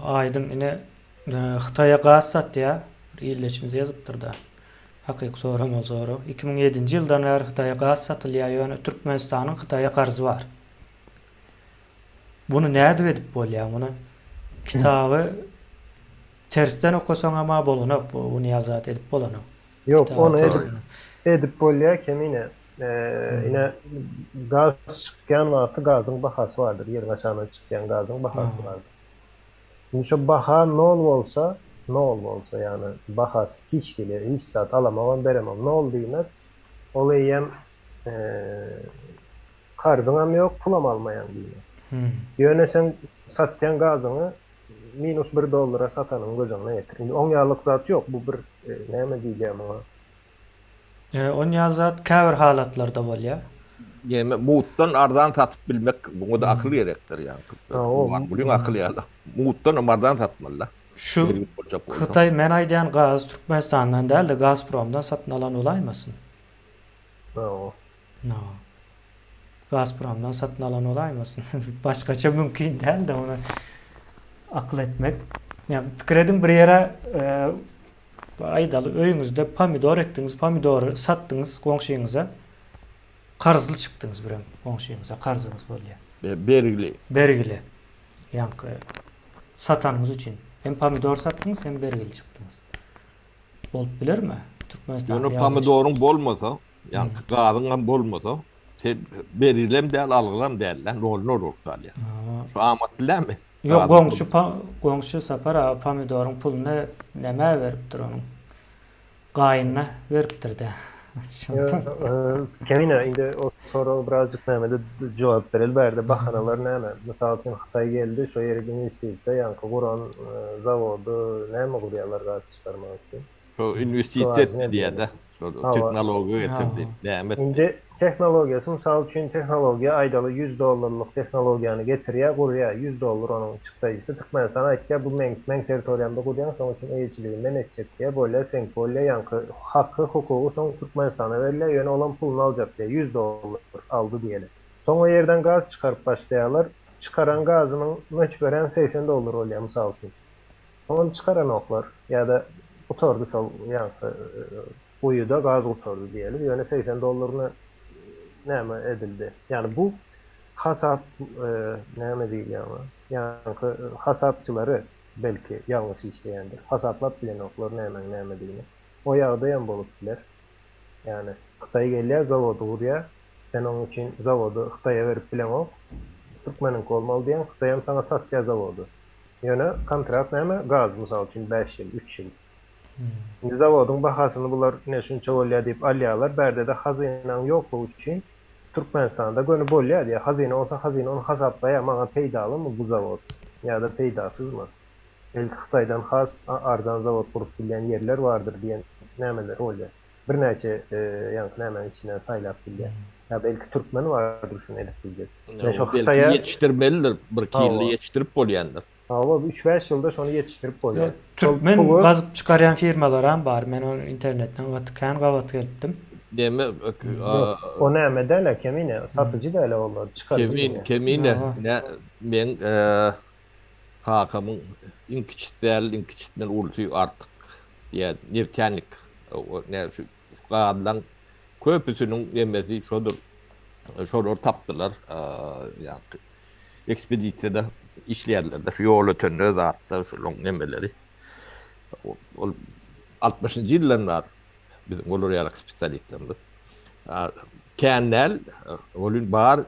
Aydın ine Xitay'a gaz satýa, bir ýerleşimiz ýazypdyr da. Hakyky soram soru. 2007-nji ýyldan bäri Xitay'a gaz satylýar, ýöne Türkmenistanyň Xitay'a garzy bar. Bunu näde edip bolýar? Bunu kitaby tersten okusaň ama bolanok, bunu ýazat edip bolanok. Yok, onu edip bolýar kemine. Yine gaz çıkýan wagty gazyň bahasy bardyr. Ýer gaçany çıkýan gazyň bahasy bardyr. Şimdi şu baha nol bolsa, yani bahas hiç gelir, hiç saat alamam, beremem. Nol diýmek, ol eýem karzyňam ýok, pulam almayan diýmek. Ýöne sen satýan gazyňy -$1 satanyň gözüňe ýetir. On ýarlyk zat ýok, bu bir näme diýjem ona. On ýarlyk zat käbir halatlarda bolýar. Ýeme mutdan ardan satyp bilmek buňa da akyl gerekdir ýa-ni. Bulyň akyl ýaly. Mutdan ardan satmalar. Şu Xitay men aýdýan gaz Türkmenistandan däl de Gazpromdan satyn alan olaýmasyn? No. Gazpromdan satyn alan olaýmasyn? Başgaça mümkin däl de onu akyl etmek. Yani pikredin bir ýere aýdaly öýüňizde pomidor ekdiňiz, pomidory satdyňyz goňşuňyza. Karzlı çıktınız birem onşuyunuza, karzınız bolýar. Bergili. Yankı satanınız için. Hem pomidor sattınız hem bergili çıktınız. Bolup bilir mi? Türkmenistan'da ýöne pomidorun bolmasa, yankı gazyň bolmasa, berilem däl, algylam däl, lan rol dalýar. Şu amat bilämi? Yok, goňşu sapar pomidorun pulunu näme beripdir onuň? Gaýyna beripdir de. Şondan. Kemine indi o soru birazcık näme de jogap bereli berde bahanalar näme? Mysal üçin Xitay geldi, şo ýere investisiýa ýa-ni guran zawody näme gurýarlar gaz çykarmak üçin. Şu Şu üniversitet ne diye diyelim? de şu Ha, teknoloji ha. getirdi. Demet. Indi tehnologiyası, misal üçün tehnologiya aydalı $100'lık tehnologiyanı getiriyor, kuruyor. $100 onun çıktıysa Türkmenistan aytya bu men territoriyamda kuruyan son için elçiliğinden etcek diye böyle sen böyle yankı hakkı hukuku son Türkmenistan'a veriliyor. Yani olan pulunu alacak diye $100 aldı diyelim. Son o yerden gaz çıkarıp başlayalar. Çıkaran gazının möçberen $80 oluyor misal üçün. Onu çıkaran oklar ya da utordu sol yankı uyuda gaz utordu diyelim. Yani $80'ını näme edildi. Yani bu hasat näme diýil ýa-ni. Yani hasatçıları belki yanlış işleýändir. Hasatlap bilen oklar näme diýil. O ýagda ýa bolup biler. Yani Xitay gelýär zawody gurýar. Sen onun için zawody Xitaýa berip bilen ok. Türkmeniň bolmaly diýen Xitaýam sana satýar zawody. Ýöne kontrakt näme? Gaz mysal üçin 5 ýyl, 3 ýyl. Şimdi zavodun bahasını bular ne şunça bolýar diýip alýarlar. Berde de hazynaň ýoklugy üçin Türkmenistanda gönü bolýar diýär. Hazyna olsa hazyna onu hasaplaýar, maňa peýdalymy bu zawod? Ýa-da peýdasızmy? Belki Xitaydan has arzan zawod gurup bilýän ýerler bardyr diýen nämeler bolýar. Bir näçe ýa-ni nämeň içinden saýlap bilýär. Ya belki Türkmen vardır şunu edip bilecek. Yani şu Belki Xitay'a yetiştirmelidir. Bir iki yılda Hava. yetiştirip bolýandyr. hava 3-5 yılda şunu yetiştirip koyuyor. Türkmen gazıp çıkaryan firmalar ham bar. Men onu internetten gatykan gavat geldim. Deme O näme däle kemine satıcı däle olur. Çıkarıyor. kemine Aha. ne men hakamın inkçitmen ulsuy artık ya nirkenlik o ne şu qadlan köpüsünün demesi şodur şodur tapdılar yani ekspedisiyada işleyenler yol ötönü zaten şu long nemeleri o 60. yıllar bizim Goloryalak spesialistlerimiz. Kennel, olun bar,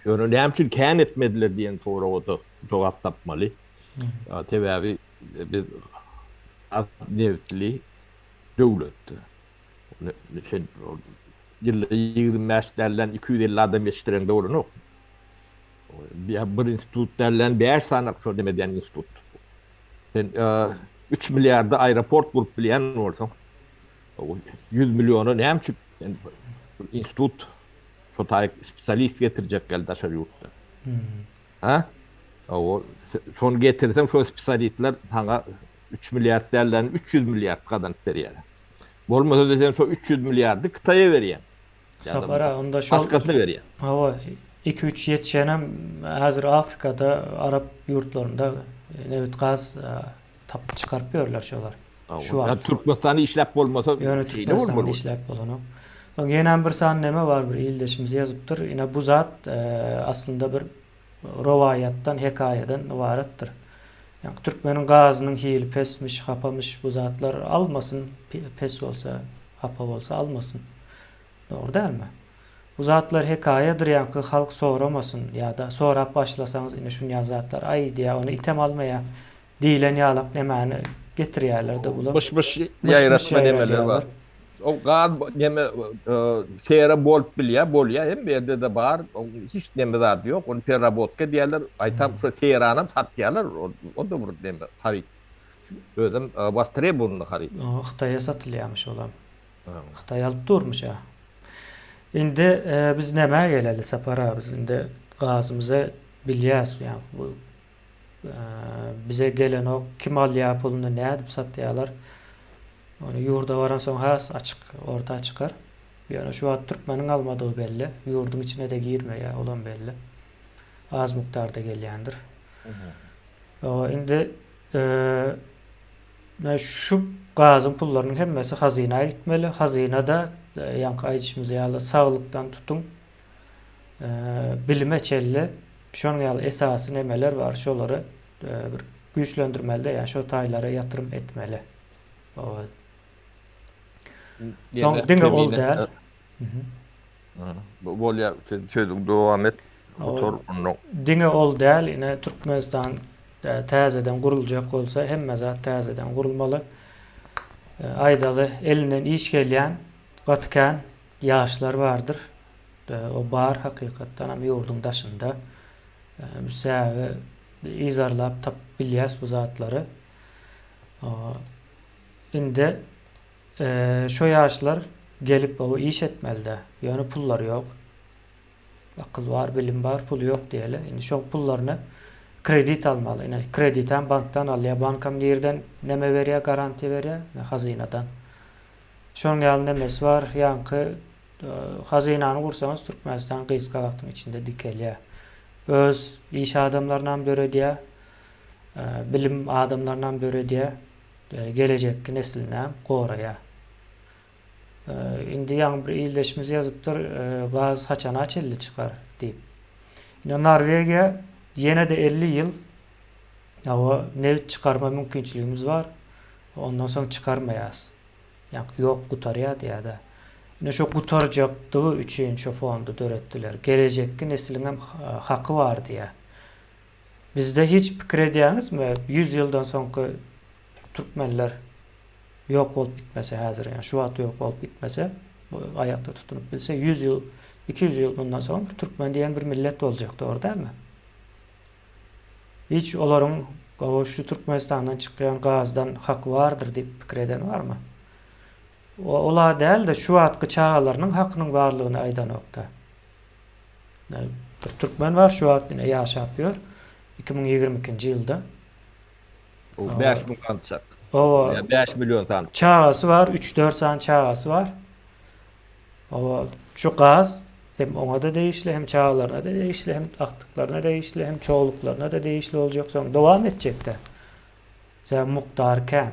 şunu ne için ken etmediler diyen sonra o da cevap tapmalı. Tevavi biz nevtli devletti. Yılda 25 derlen 250 adam yetiştiren doğru mu? Bir institut derlen 5 tane akşam demeden institut. Sen 3 milyarda aeroport kurup bilen olsan 100 milyonu ne için institut şotay spesialist getirecek geldi aşağı yurtta. Ha? O son getirsem şu spesialistler sana 3 milyar derlen 300 milyar kadar veriyor. Olmasa desem şu 300 milyardı Kıtay'a veriyor. Sapara onda şu Başkasına veriyor. hava 2-3 yetişenem hazır Afrika'da Arap yurtlarında nevit gaz tap çıkarpıyorlar şolar. Şu an. Yani Türkmenistan'ı işlep olmasa Yani Türkmenistan'da işlep bolany. Ýene bir san neme var bir ildeşimiz yazıptır. Ine bu zat aslında bir rovayattan, hekayeden ibaretdir. Yani Türkmenin gazynyň hili pesmiş, hapamış bu zatlar almasın, pes olsa, hapa olsa almasın. Doğru değil mi? Bu zatlar hekayedir yani halk soramasın ya da sorap başlasanız ine şun zatlar ay diye onu item almaya diýilen ýalak nemeni getirýärler de bular. Boş yayratma nemeler var. O gaz neme seyre bolup bolýar hem berde de bar hiç neme zat yok. Onu perabotka diýerler. Aytam şu seyranam satýarlar. O da bir neme harit. Özüm bastıre bunu harit. Xitay'a satılýarmış olam. Xitay alıp durmuş ha. Indi biz näme geleli Sapara biz indi gazymyzy bilýäs yani bu bize gelen o kim alýar pulunu näde satýarlar. Onu yurda varan soň has açık orta çıkar. Yani şu an Türkmenin almadığı belli. Yurdun içine de girmeye olan belli. Az miktarda gelýändir. Indi şu gazın pullarının hemmesi hazinaya gitmeli. Hazinada yani aýdyşymyza ýaly sağlıktan tutun bilime çelli şoň ýaly esasy nemeler var. Şolary bir güýçlendirmeli yani şu taýlara yatırım etmeli. Soň diňe ol däl. Bu bolýar sözüň dowam et. Motor onu Diňe ol däl ine Türkmenistan täzeden guruljak bolsa hemme zat täzeden gurulmaly. Aýdaly elinden iş gelýän gatken ýaşlar bardyr. O bar hakykatdan hem ýurdun daşynda. Bu sebäbi izarlap tap bilýäs bu zatlary. Indi şo ýaşlar gelip o iş etmelde. Ýöne pullary ýok. Akyl bar, bilim bar, pul ýok diýeli. Indi şo pullaryny kredit almaly. Ine krediten bankdan alýar. Bankam ýerden neme berýär, garanti berýär, hazynadan. Şoň ýaly nemesi bar, ýanky hazynany gursaňyz Türkmenistan gyska wagtyň içinde dikelýär. Öz iş adamlaryndan böredýär, bilim adamlaryndan böredýär, gelecekki nesline goraýar. Indi ýa bir ildeşimiz ýazypdyr, gaz haçana çelli çykar diýip. Ine Norwegiýa ýene de 50 ýyl o neft çıkarma mümkinçiligimiz var. Ondan soň çıkarmaýas. Ýa ýok gutarýar diýär. Ine şo gutarjakdygy üçin şo fondu döretdiler. Gelecekki nesliň hem haky bar diýär. Bizde hiç pikir edýäňizmi? 100 ýyldan soňky türkmenler ýok bolup bitmese häzir, ýa şu wagt ýok bolup bitmese, bu aýakda tutunup bilse 100 ýyl, 200 ýyl bundan soň türkmen diýen bir millet boljakdy orada dämi? Hiç olaryň şu Türkmenistandan çykýan gazdan haky bardyr diýip pikir eden barmy? Ola däl de şu wagtky çağalarynyň hakynyň barlygyny aýdanokda. Bir türkmen var şu wagt ýaşap ýör 2022-nji ýylda. O 5 milyon tançak. O 5 milyon tan. çağası var, 3-4 san çağası var. O şu gaz hem ona da değişli, hem çağlarına da değişli, hem aktıklarına değişli, hem çoğuluklarına da değişli olacak. Sonra devam edecek de. Sen muktarken.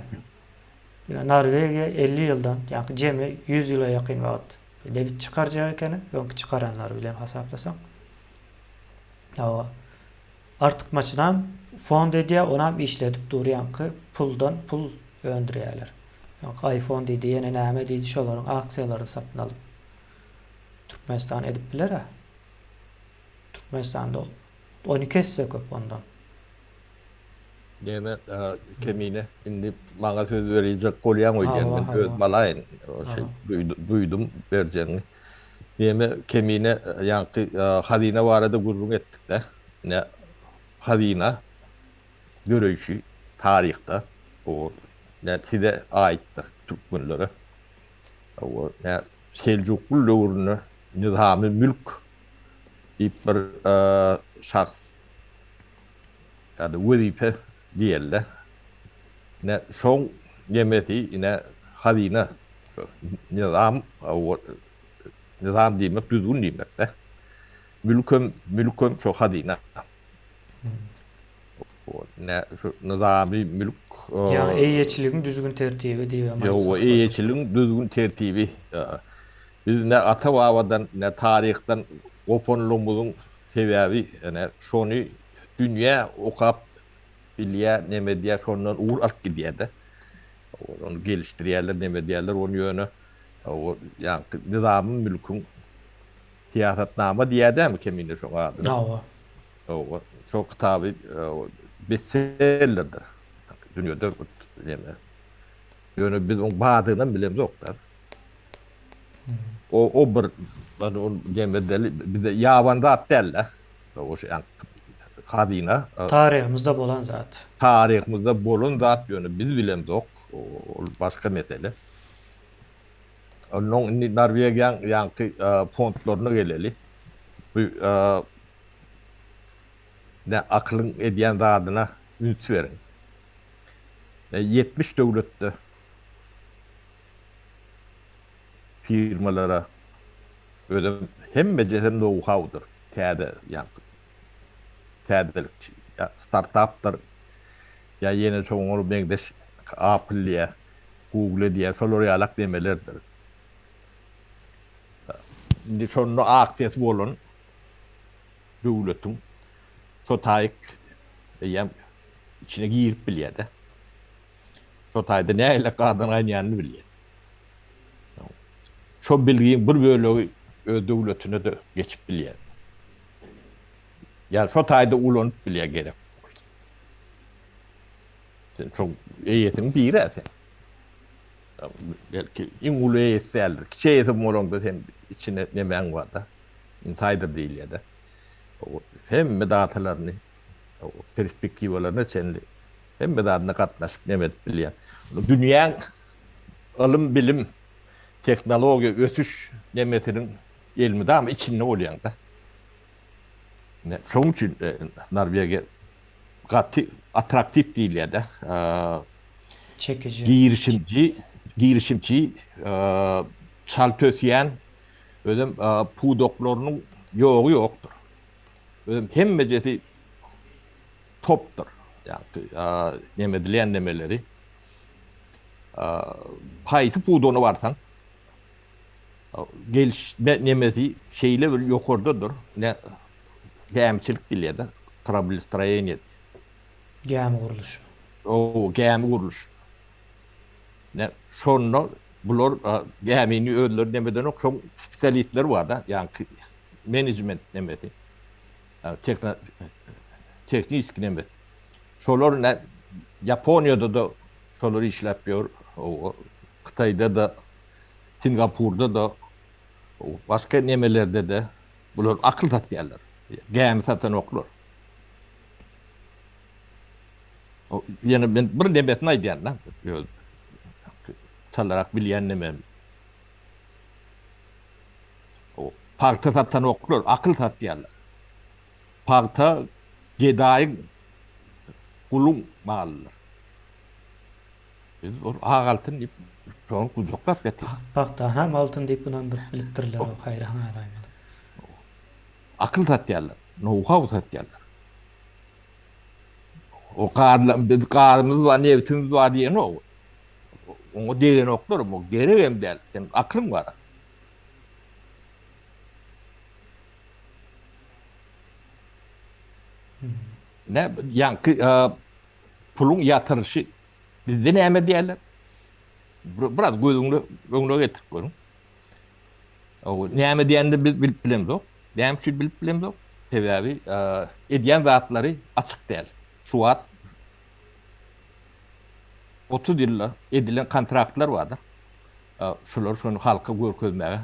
Yani Norvegiya 50 yıldan, yani cemi 100 yıla yakın vaqt devit çıkaracak ekeni, yok çıkaranlar bilen hasaplasan. Ya artık maçından fon dediye ona işledip duruyan ki puldan pul öndürüyorlar. Yani iPhone dedi, yeni näme dedi, şoların aksiyalarını satın alıp Türkmenistan edip biler ha. Türkmenistan'da 12 hisse köp ondan. Deme kemine indi bana söz verecek kolyan oýandy. Öz balayın o şey duydum berjeni. Deme kemine ýanky hazina barada gurrun etdik de. Ne hazina görüşü tarihte o netide aittir Türkmenlere. O ne Selçuklu döwrüne nizamy mülk bir şahs yani wezife diýerler. Ne şoň nemeti ne hazina nizam o nizam diýmek düzgün diýmek de. Mülküm şo hazina. O ne şu nizami mülk Yani eýeçiligiň düzgün tertibi diýip. Ya o eýeçiligiň düzgün tertibi. Biz ne ata babadan ne tarihten oponlumuzun sebäbi ne şonu dünýä okap bilýär neme diýär şondan uğur alıp gidýär. Onu gelişdirýärler neme diýerler onu ýöne o ýa nizamyň mülküň siýasatnama diýär mi kemine şo adyny? O şo kitaby bestsellerdir. Dünýede neme. Ýöne biz onu badyny bilemiz oklar. O bir onu demedeli bir de ýabanda derler. O şey hazina Tarihimizde bolan zat. Tarihimizde bolan zat ýöne biz bilemiz ok. O başka mesele. Onun Norwegiýa ýanky fondlaryna geleli. Bu ne aklyň edýän zadyna üns berin. 70 döwletde firmalara ödem hemme jesen know-how'dur. Täze ýanky. Täzelik startuplar ya yeni çoğunluğu meňdeş Apple Google diye şolary alak demelerdir. Indi şonu akses bolan döwletiň şo taýyk ýa içine girip bilýär-de. Şo taýda näle gadan aýnýanyny bilýär. Şo bilgiň bir bölegi öz döwletine de geçip bilýär. Yani şo taýda ulanyp bilýär gerek. Sen çok eýetiň biri esen. belki İngilizce eserler. Şeysim olanda hem içine nemen var da. Insider değil ya da. Hem datalarını, perspektivalarını senli. Hem datatına katlaşıp nemet bilýän. Dünýäň alım bilim, teknoloji ösüş nemetinin elmide ama içinde olýan da. Şoň üçin Norvegiýa gatty atraktif değil ya da. Çekici. Girişimci, çaltösyen, özüm pudoklarının yoğu yoktur. Özüm hem meceti toptur. Yani nemedilen nemeleri. Hayti pudonu varsan, gelişme nemedi şeyle bir yukarıdadır. Ne gemçilik değil ya da trabilstrayeniyet. Gämi guruluşu. O gemi kuruluş. Ne şonno bular gemini ödülür demeden o çok spesialitler var da yani management demedi. Yani teknik demedi. Şolar ne Japonya'da da şoları işlepiyor. O Kıtay'da da Singapur'da da başka nemelerde de bular akıl tatlılar. Gemi satan oklar. Yani ben bir demet ne diyen lan? Çalarak bilyen nemem. O parta satan oklar, akıl tatlılar. Parta gedayın kulun mağallar. Biz o ağaltın çoğun kucaklar beti. Baktan hem altın deyip bunandır biliptirler o hayran adaymadı. Akıl tatlılar, know-how tatlılar. O karımız var, nevtimiz var diyen o. Onu diyen oklar mı? Geri hem değil. Senin aklın var. Ne? Yani pulun yatırışı bizde neyme diyorlar? Biraz gözünü getirip koyun. Neyme diyen de biz bilip bilemiz yok. Neyme için bilip bilemiz yok. Tabii ediyen zatları açık değil. Şu an 30 yılla edilen kontraktlar vardı. Şolar şonu halka görkezmeye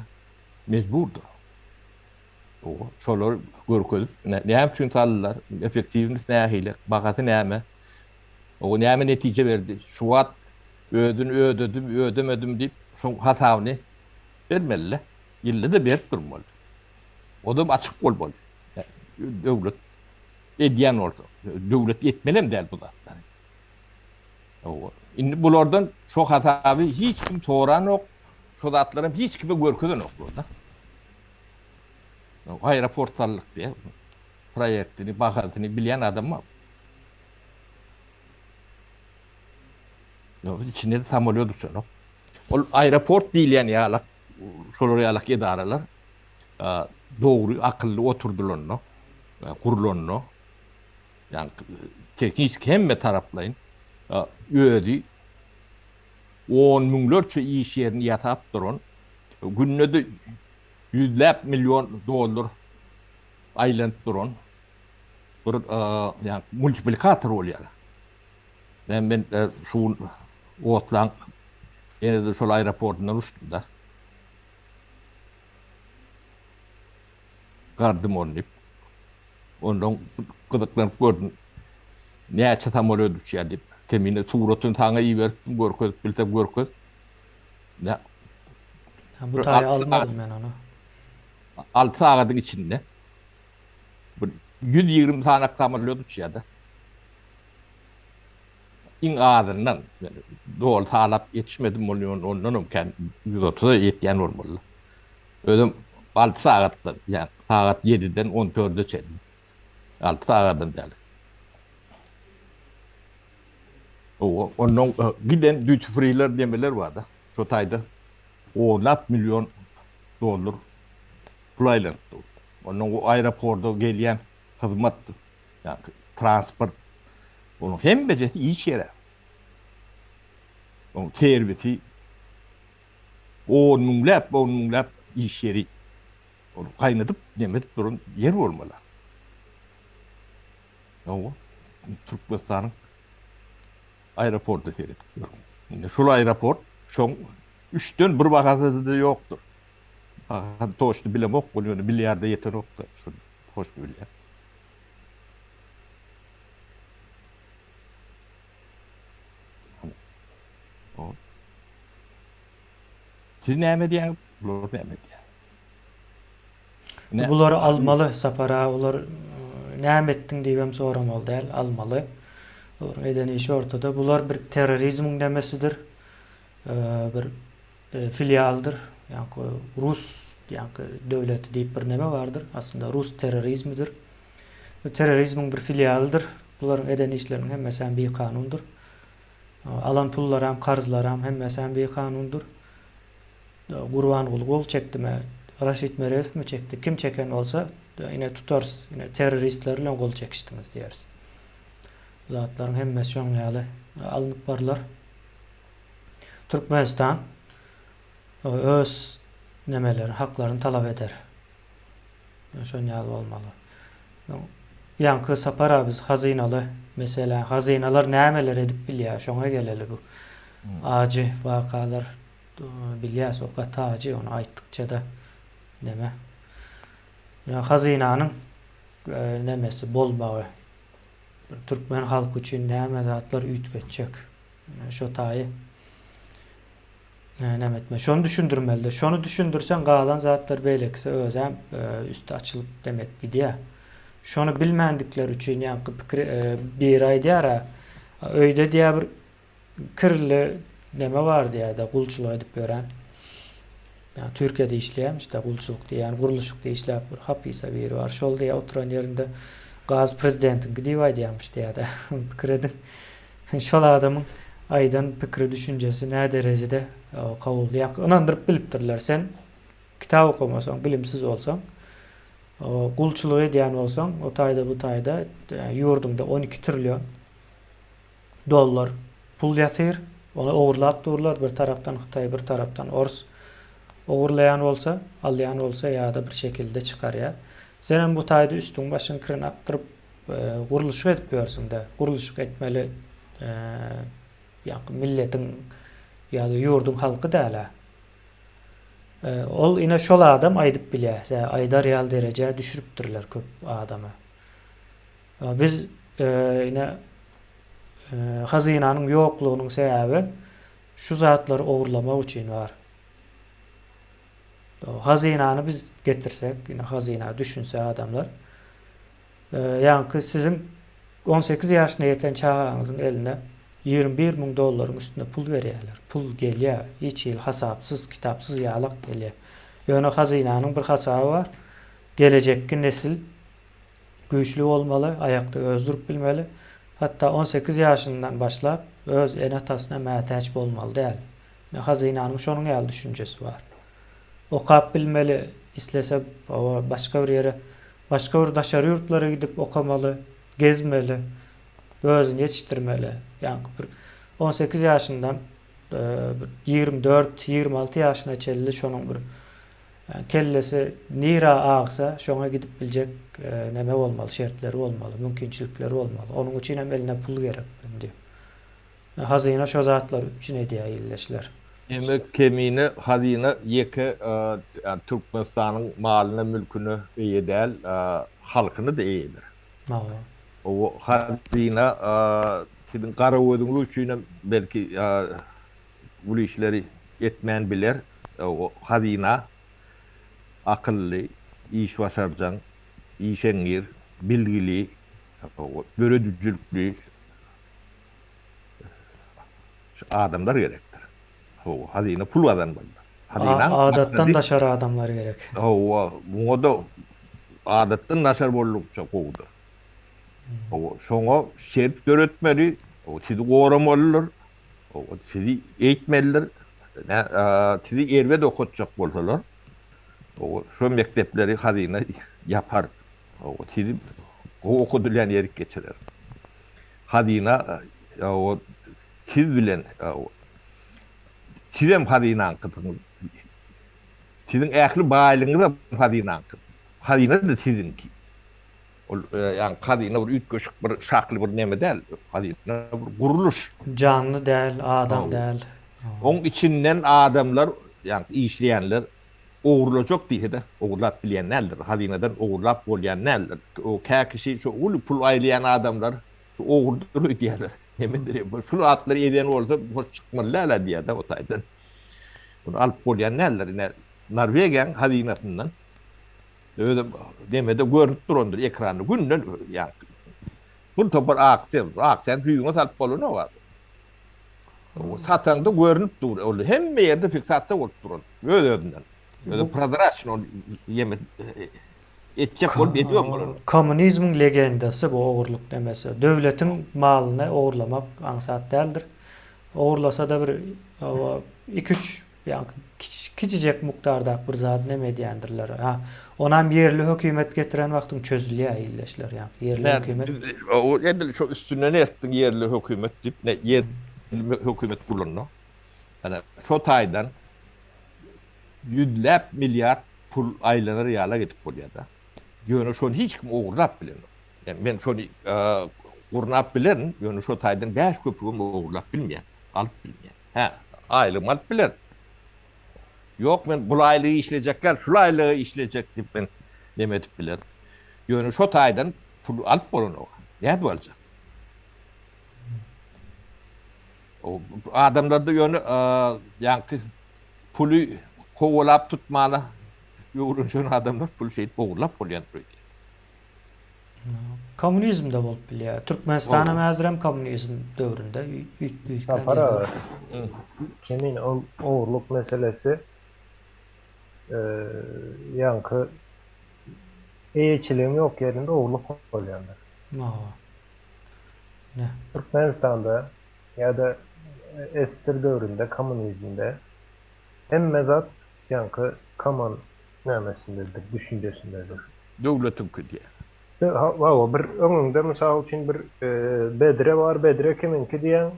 mecburdur. Şolar görkezip näme üçin sallar, efektivlik nähile, bagaty näme. O näme netije berdi. Şu wagt ödemedim diýip şoň hatawyny bermeli. Ýylla da berip durmaly. O da açyk bolmaly. Döwlet edýän orta. Döwlet etmelem däl bu da. Indi bulardan çok hatawy hiç kim soran yok. Şu zatlarım hiç kime görkeden yok burada. Aeroportsallık diye proyektini, bakatyny bilýän adam var. İçinde de samolyodu sonra. O aeroport diýilýän ýalak, şolar ýalak edaralar dogry, akylly oturdularno, kurulanno. Yani teknik hemme taraplayın. Ödi 10 miňlerçe iş yerini ýatap duran, günde yüzläp milyon dollar aýlanyp duran bir yani multiplikator bolýar. Ben şu otlan ene de şol aeroportuna uçdum da. Gardım onyp. Ondan gıdıklanıp gördüm. Näçe samolýot düşýär diýip. Temine suratın taňa iýerip görköz, biltep görköz. Ne? Bu taýy almadım ben onu. 6 sagatyň içinde. 120 sanak samolýot düşýärdi. İň azyndan dol talap yetişmedim bolýan ondan ken 130'a ýetýän bolmaly. Özüm 6 sagatda, yani sagat 7'den 14'e çekdim. 6 sagatdan däl. Onun giden duty free'ler demeler vardı. Şu taýda 10 milyon dollar pulaylandy. Onun o aeroportda gelýän hyzmat, yani transport, onun hem beceti iş yere. Onun terbiýeti 10 miňläp iş yeri. Onu kaynatıp demet durun yer bolmaly. O Türkmenistan'ın aeroportu seyretip. Şol aeroport Şoň üçden bir bagazı ýokdur. Toşdy bilemok bolýar, milyarda ýetenokda. Şu hoş bilýär. O. Siz näme diýär? Bular näme diýär? Buları almalı sapara, ular näme etdiň diýem soramol däl, almalı. Eden işi ortada. Bular bir terörizmin demesidir. Bir filialdır. Yani Rus devleti deyip bir neme vardır. Aslında Rus terörizmidir. Terörizmin bir filialıdır. Buların eden işlerinin hem mesela bir kanundur. Alan pullaram, karzlaram hem mesela bir kanundur. Gurbanguly gol çekdime, Raşit Meref mi çekdi? Kim çeken olsa yine tutarsız, yine teröristlerle gol çekiştiniz diyeriz. Zatların hemmesi şoň ýaly alınıp barlar. Türkmenistan öz nemeleri, haklaryny talap eder. Şoň ýaly bolmaly. Ýaňky sapara biz hazinaly, mesela hazinalar nämeler edip bilýär, şoňa geleli bu. Acı vakalar bilýäs, o gata acı, onu aýtdykça da neme. Yani hazinanyň nemesi bolmagy. Türkmen halkı üçin näme zatlar üýtgetjek. Şo taýy nämetme. Şonu düşündürmeli. Şonu düşündürsen galan zatlar beýlekse özem üstü açılıp demek gidýär. Şonu bilmendikleri üçin ýa-ni bir aýdýar, öýde diýär bir kirli neme var diýär-de gulçuluk edip gören. Yani Türkiye'de işleýär işte gulçuluk diýär, guruluşlukda işläp bir hapisa biri var. Şol diýär oturan ýerinde Gaz prezidentin gidiyor diýmiş diýär-de. Pikredin şol adamyň aýdan pikri düşünjesi ne derejede kabul ýa ynandyrıp bilipdirler. Sen kitap okumasaň, bilimsiz bolsaň, gulçulugy edýän bolsaň, o taýda bu taýda ýurdunda 12 trilyon dollar pul ýatyr. Onu ogurlap durlar, bir tarapdan Hytaý, bir tarapdan Ors. Ogurlayan olsa, alýan olsa ýa-da bir şekilde çıkar ya. Sen bu taýda üstüň başyň kirin aktyryp guruluşyk edip ýörsiň-de. Guruluşyk etmeli ýa-ni milletiň ýa-da ýurdun halky däl. Ol ine şol adam aýdyp bilýär. Aýda real derejä düşüripdirler köp adamy. Biz ine hazinanyň ýoklugynyň sebäbi şu zatlary ogurlamak üçin bar. Hazinany biz getirsek, yine hazina düşünse adamlar. Yani sizin 18 ýaşyna ýeten çağaňyzyň eline 21 000 dollaryň üstünde pul berýärler. Pul gelýär, hiç ýyl hasapsız, kitapsız ýalyk gelýär. Ýöne hazinanyň bir hasaby bar. Gelecekki nesil güýçlü bolmaly, aýakda özdurup bilmeli. Hatta 18 ýaşyndan başlap öz enatasyna mätäç bolmaly däl. Hazinanyň şonuň ýaly düşünjesi bar. Okap bilmeli, islese başka bir yere, başka bir daşary ýurtlara gidip okamalı, gezmeli, özüni yetiştirmeli. Yani 18 ýaşyndan 24-26 ýaşyna çelli şonuň bir kellesi nira ağsa şoňa gidip biljek neme bolmaly, şertleri bolmaly, mümkinçilikleri bolmaly. Onuň üçin hem eline pul gerek diýip. Hazina şo zatlar üçin edýär ýylleşler. Emek kemini hazina ýeke Türkmenistanyň malyny, mülküni eýedäl, halkyny da eýedir. O hazina sizin garawydyňyz üçin belki bu işleri etmän biler. O hazina akylly, iş başarjan, işeňir, bilgili, böredüjülükli adamlar gerekdir. O hazina pul adamlar. Adatdan daşary adamlar gerek. O da adatdan daşar bollukça gowdur. O şoňa şert öğretmeli, o sizi goramallar, o sizi eýtmeliler, sizi erwet okutjak bolsalar, o şu mektepleri hazina yapar. O sizi okudylýan ýerik geçirer. Hazina o siz bilen sizem hazina ankytyňyz. Sizin ähli baýlygyňyz da hazina ankyty. Hazina da sizinki. Yani hazina bir ütköşük bir şakly bir neme däl. Hazina bir guruluş. Canlı däl, adam däl. Onun içinden adamlar, yani işleyenler oğurlacak diye de oğurlap bilenlerdir. Hazineden oğurlap bolyanlardır. O kişi şu ulu pul aylayan adamlar şu oğurdur diyorlar. Yemindir bu şu atları eden olsa hoş çıkmalılar diye de o taydan. Bunu alıp bolyanlarlar ne Norvegiyan hazinesinden öyle demede görüp durundur ekranı günden yani. Bu topar aksen büyüğüne salıp bolunu var. O satanda görünüp dur. Öyle hem yerde fiksatta oturur. Öyle önden. Öyle pradrasyon yemet etcek olup ediyor mu? Komünizmin legendası bu oğurluk demesi. Devletin malını oğurlamak ansat değildir. Oğurlasa da bir 2-3 yani küçücek miktarda bir zat ne diyendirler. Ha, onam yerli hükümet getiren vaktin çözülüyor illeşler yani. Yerli hükümet. O edil şu üstüne ne ettin yerli hükümet deyip ne yerli hükümet bulundu. Yani şu taydan yüzlep milyar pul aylanır yala gidip buraya da. Yönü şunu hiç kim uğurlap bilen. Yani ben şunu uğurlap bilen, yönü şu taydan 5 köpüğüm uğurlap bilmeyen, alıp bilmeyen. Ha, aylım alıp bilen. Yok ben bu aylığı işleyecekler, şu aylığı işleyecek deyip ben demetip bilen. Yönü şu taydan pul alıp bolun o. Ne olacak? O adamlarda yönü yani pulu kovalap tutmalı. Yoğurunca adamlar pul şeyi boğurlap bolyan duruyor. Komünizm de bolup bilýär. Türkmenistana mäzirem komünizm döwründe büyük Sapara kimin oğurluk meselesi yankı eğiçiliğin yok yerinde oğurluk olyanlar. Ne? Türkmenistan'da ya da Esir dövründe, komünizmde hem mezat yankı kaman nemesindedir, düşüncesindedir. Devletin kötüye. Bir önünde misal için bir bedre var, bedre kiminki diyen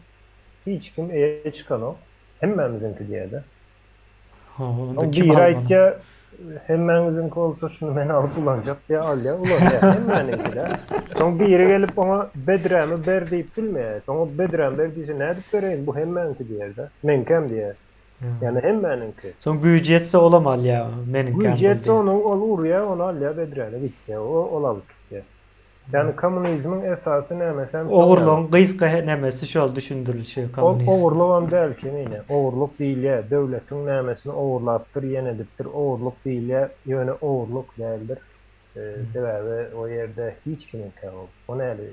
hiç kim eye çıkan o. Hemmemizinki diye de. Onda Bir aytya hemmemizinki olsa şunu men alıp ulanacak diye alya ulanacak hemmeninki de. Son bir yere gelip ona bedremi ber deyip bilmeye. Sonra bedremi berdiyse ne edip vereyim bu hemmeninki diye de. Menkem diye. Yani hemmeninki. son gücü yetse olamal ya menin Gücü yetse onu olur ya onu alya bedremi bitti. O olalık diye. Yani komünizmin esası ne mesela? Oğurluğun gıyska nemesi şol düşündürülüşü komünizm. Oğurluğun değil ki yine. Oğurluk değil ya. Devletin nemesini oğurlattır, yenediptir. Oğurluk değil ya. Yani oğurluk değildir. Sebebi o yerde hiç kimin kalmadı. O neydi?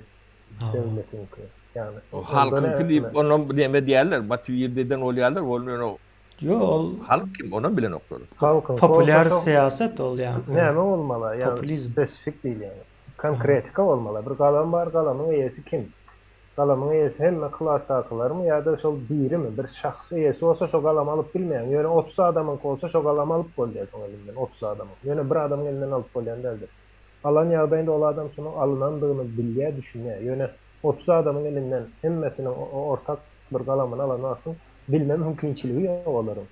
Devletin ki. Yani O halkın deyip onun deme diyorlar. Batı yerden oluyorlar. Onu Yo, halk kim? Onu bile noktalı. halkın popüler siyaset ol yani. neme olmalı? Yani Popülizm. spesifik değil yani. Konkretika olmalı. Bir kalan var, kalanın üyesi kim? Kalamın üyesi hem klas takılar mı ya da şol biri mi? Bir şahs üyesi olsa şu kalam alıp bilmeyen. Yani 30 adamın olsa şu kalam alıp bolacak onun elinden. 30 adamın. Yani bir adamın elinden alıp bolyan değildir. Alan yağdayında o adam şunu alınandığını bilye düşünüyor. Yani 30 adamın elinden hemmesinin ortak bir kalamın alanı alsın. Bilmem mümkünçiliği yok olarım.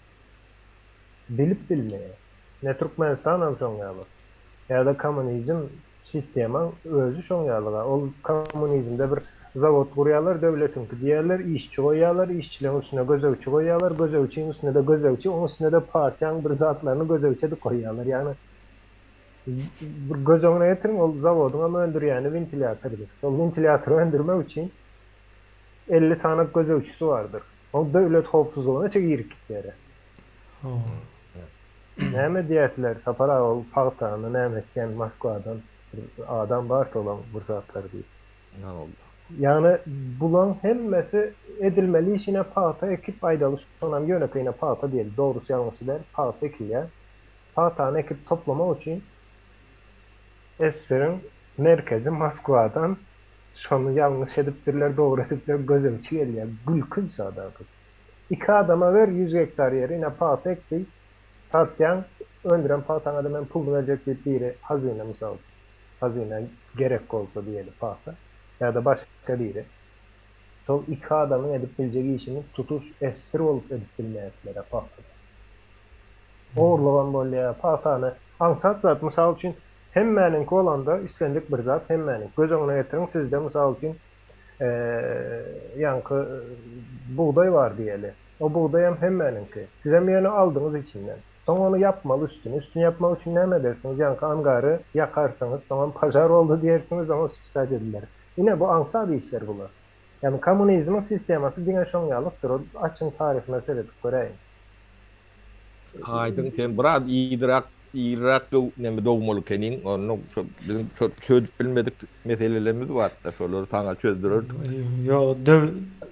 Bilip bilmeye. Ne Türkmenistan'ın son yağlı. Ya da komünizm sistemin özü şon ýalyga. Ol komünizmde bir zavod gurýarlar, devletinki diýerler, işçi goýýarlar, işçilerin üstüne gözewçi goýýarlar, gözewçiň üstüne de gözewçi, onuň üstüne de parçaň bir zatlaryny gözewçi edip goýýarlar. Ýani bir gözeňe ýetirin, ol zawodyň öndürýäni ventilatordur. Ol ventilator öndürmek üçin 50 sanaty gözewçisi bardyr. O döwlet howpsuzlygyna çegirip gitýär. Näme diýerler? Sapara ol Pagtany näme etken Moskwadan adam var olan bu zatlar diýip. Yani bulan hemmesi edilmeli işine pahta ekip aydalı şonam yöneteyine pahta değil. Doğrusu yanlışı der. Pahta ekilya. Pahta'nı ekip toplama için Esser'in merkezi Moskva'dan şonu yanlış ediptirler, doğru ediptirler, gözemçi geliyor. Gülkün sağdan kız. 2 adama ver 100 hektar yeri yine pahta ekti. Satyan öndüren pahtana da ben pul verecek biri hazine misal. Hazine gerek olsa diyelim pahta. Ya da başka biri. Sol 2 adamın edip bileceği işini tutuş esir olup edip bilmeyetlere pahtada. Oğurluğun böyle pahtanı ansat zat misal için hemmenin olanda istendik bir zat hemmenin. Göz önüne getirin sizde misal için yankı buğday var diyelim. O buğday hem benimki. Size yani aldığınız içinden. Sonra onu yapmalı üstüne. Üstünü yapmak için ne edersiniz? Yani angarı yakarsanız tamam pazar oldu dersiniz ama subside edilir. Yine bu anksadi işler bunlar. Yani komünizmin sisteması yine şonyalıktır. O açın tarih meselesi göreyim. Aydın sen biraz iyirak neme doğmalıkenin onu bizim çözüp bilmedik meselelerimiz var da şoları sana çözdürürdük. Yo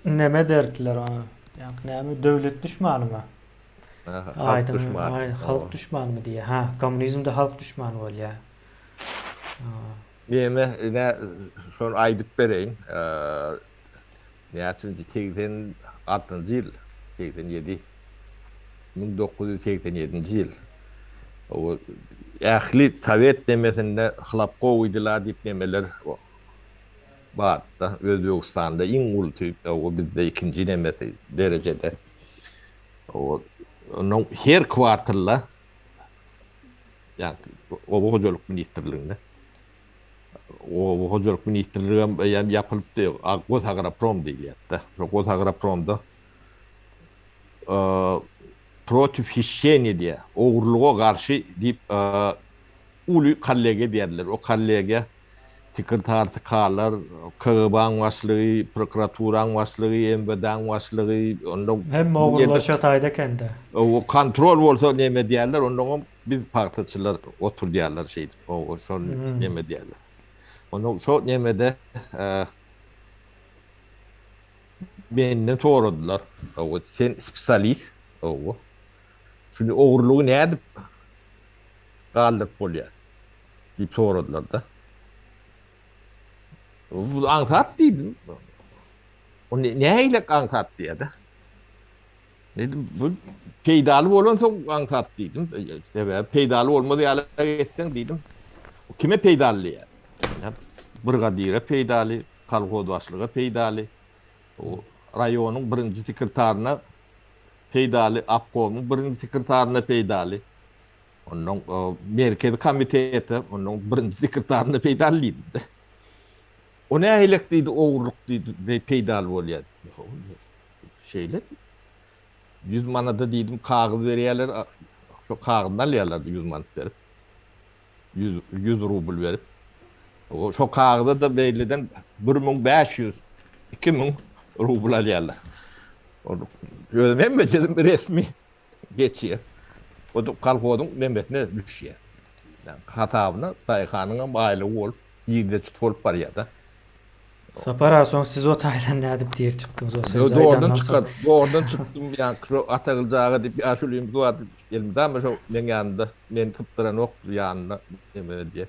neme derdiler ona. Yani neme devlet düşmanı mı? Halk Aydın, düşmanı. halk düşmanı mı diye. Ha, komünizmde halk düşmanı ol ya. Meme ne şonu aydıp bereyim. Näçinji 86-njy ýyl, 87 1987-nji ýyl. O ähli Sovet demesinde hylap goýdylar diýip nemeler barda Özbegistanda iň ulty o bizde ikinji nemesi derejede. Onun her kwartalla yani o hocalyk ministrliginde o hocalyk ministrligi yapılıpdy. Gozagroprom diýilýär. Şo Gozagropромda protiv hişşeni diye oğurluğa karşı deyip ulu kallege diyorlar. O kallege sekreter tıkarlar, KGB'nin başlığı, prokuraturan başlığı, MVD'nin başlığı, ondan Hem oğullar şatayda kendi. o kontrol olsa neme diyorlar, ondan biz partiçiler otur diyorlar şey, o son neme diyorlar. Ondan şu nemede benden soradılar. O sen spesyalist, o. Şimdi oğurluğu ne edip kaldık bolýar diýip soradylar da. Bu ankat diýdim. O nähile ankat diýdi. Dedim bu peýdaly bolan soň ankat diýdim. Sebäbi peýdaly bolmady ýaly etseň diýdim. O kime peýdaly ýa? Brigadira peýdaly, kolhoz başlyga peýdaly. O rayonyň birinji sekretaryna peýdaly, apkomuň birinji sekretaryna peýdaly. Onun merkezi komiteti, onun birinji sekretaryna peýdaly idi. O nähilek diýdi, oğurluk diýdi, peýdaly bolýar. Şeýle 100 manata diýdim, kagyz berýärler, şo kagyndan alýarlar 100 manat berip. 100 rubl berip. O şo kagıda da beýleden 1500 2000 rubl alýarlar. Onu gözlemem beceririm resmi geçiyor. O da kalkodun memletine düşüyor. Yani hatabyna daýkanyň baýlygy bolup, ýerde tutulup barýar da. Sapara soň siz o taýdan nädip diýer çykdyňız o söz Doğrudan çıktım. Doğrudan çıktım. Yani şu atagılcağı deyip bir aşuluyum dua edip elimde ama şu men yanında men tıptıran oktu yanında deme diye.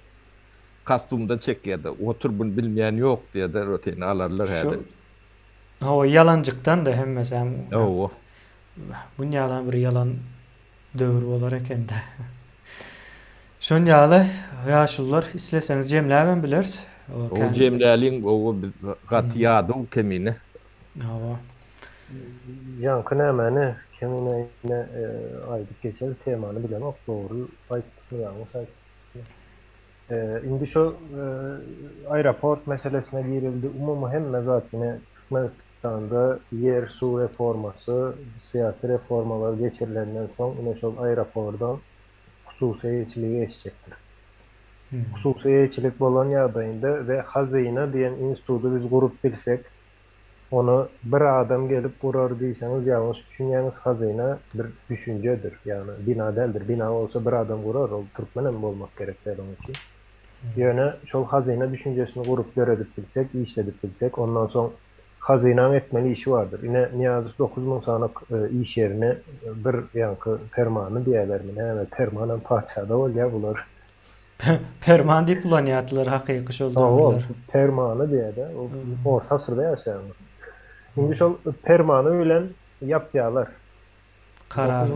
Kastumda çekiyede. Otur bunu bilmeyen yok diye de rotini alarlar herhalde. O yalancıktan da hem mesela O. bu yalan bir yalan döwrü olarak ende. Şon ýaly ýaşullar isleseňiz jemläben bilers. O jemläliň o gatýady o kemine. Hawa. Yankı nämeni kemine aydık geçer temanı bilen ok doğru aytdyk ýalňyş indi şu aeroport meselesine girildi. Umumy hemme zatine Türkmenistan'da yer su reforması, siyasi reformalar geçirilenden soň ine şol aeroportdan hususi elçiliğe geçecektir. Hususi elçilik bolan ýagdaýynda ve Hazyna diýen institutu biz gurup bilsek, onu bir adam gelip kurar diýseniz ýalňyş düşünýäňiz. Hazyna bir düşünjedir. Yani bina deldir. Bina olsa bir adam kurar, ol Türkmenem bolmak gerek onun için. Ýöne şol hazyna düşünjesini gurup göredip bilsek, işledip bilsek, ondan soň hazynaň etmeli işi vardır. Ine Niýazy 9000 sanalyk iş yerine bir ýankı fermany diýerlermi? Näme fermanam paçada bolýar bular. Perman diýip bulanýatlar hakyky şol döwürler. Fermany diýerde, o orta asyrda ýaşaýan. Indi şol permany bilen ýapýarlar. Karar.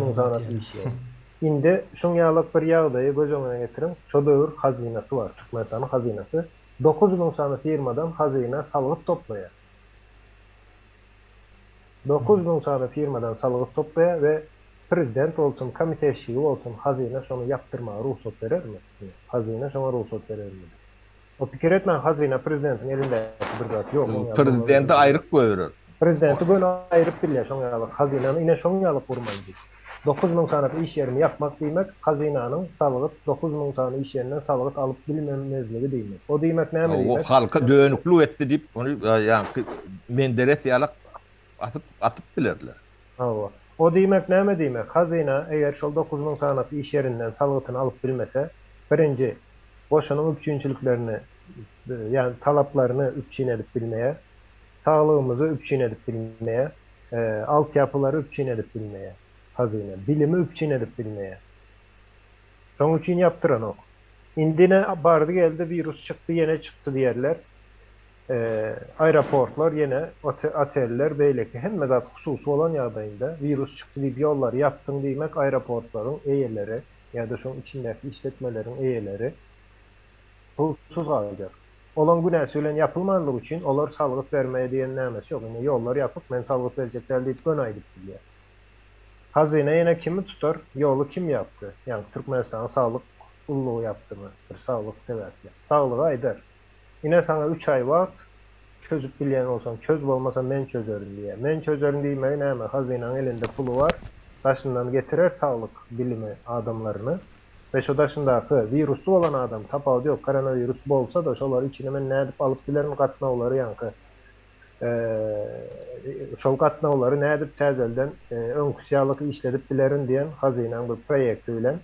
Indi şoň ýalyk bir ýagdaýy göz öňüne getirin. Şo döwür hazynasy var, Türkmenistanyň hazynasy. 9000 sanaty firmadan hazyna salyk toplaýar. 9000 sanaty firmadan salyk toplaýar we prezident bolsun, komite işçisi bolsun, hazyna şonu ýapdyrmaga ruhsat berermi? Hazyna şoňa ruhsat berermi? O pikir etmän hazyna prezidentin elinde bir zat ýok. Prezidenti aýryk görür. Prezidenti böyle ayırıp bilýär şoň ýaly hazinany ine şoň ýaly gurmaýdy. 9000 sanaty iş yerini yapmak demek hazinanyň salygy 9000 sanaty iş yerinden salygy alyp bilmemezligi demek. O demek näme O demek? halka dönüklü etti deyip onu yani menderet yalak atıp bilerler. Hawa. O demek näme demek? Hazina eger şol 9000 sanaty iş yerinden salygyny alyp bilmese, birinji goşanyň üçinçiliklerini yani talaplaryny üçin edip bilmeýe, sağlığımızı üçin edip bilmeýe, altyapıları üçin edip bilmeýe, hazine, bilimi üçin edip bilmeýe. Şoň üçin yaptıran o. Indine bardy geldi virüs çıktı, yine çıktı diýerler. Aeroportlar yine oteller beýleki hemme zat hususy olan ýagdaýynda virüs çıktı diýip ýollar yapdyň diýmek aeroportlaryň eýeleri ýa-da şoň içindäki işletmeleriň eýeleri pulsuz galjak. Olan bu näse bilen yapylmanlygy üçin olar salyk bermeýe diýen nämesi ýok. Ine ýollar yapyp men salyk berjekler diýip gönaýdyp bilýär. Hazine ýene kimi tutar? Ýoly kim yapdy? Ýani Türkmenistan salyk ullugy yapdymy? Bir salyk sebäpli. Saglygy aýdar. Ine sana 3 ay wagt çözüp bilýän bolsaň, çöz bolmasa men çözerim diýär. Men çözerim diýmegi näme? Hazinanyň elinde pulu var. Daşyndan getirer saglyk bilimi adamlaryny. Ve şo daşyndaky viruslu olan adam tapawdy ýok, koronavirus bolsa da şolar içine men nädip alyp bilerim gatnawlary ýanky. Şol gatnawlary nädip täzelden öňküsýalyk işledip bilerim diýen hazinaň bir proýekti bilen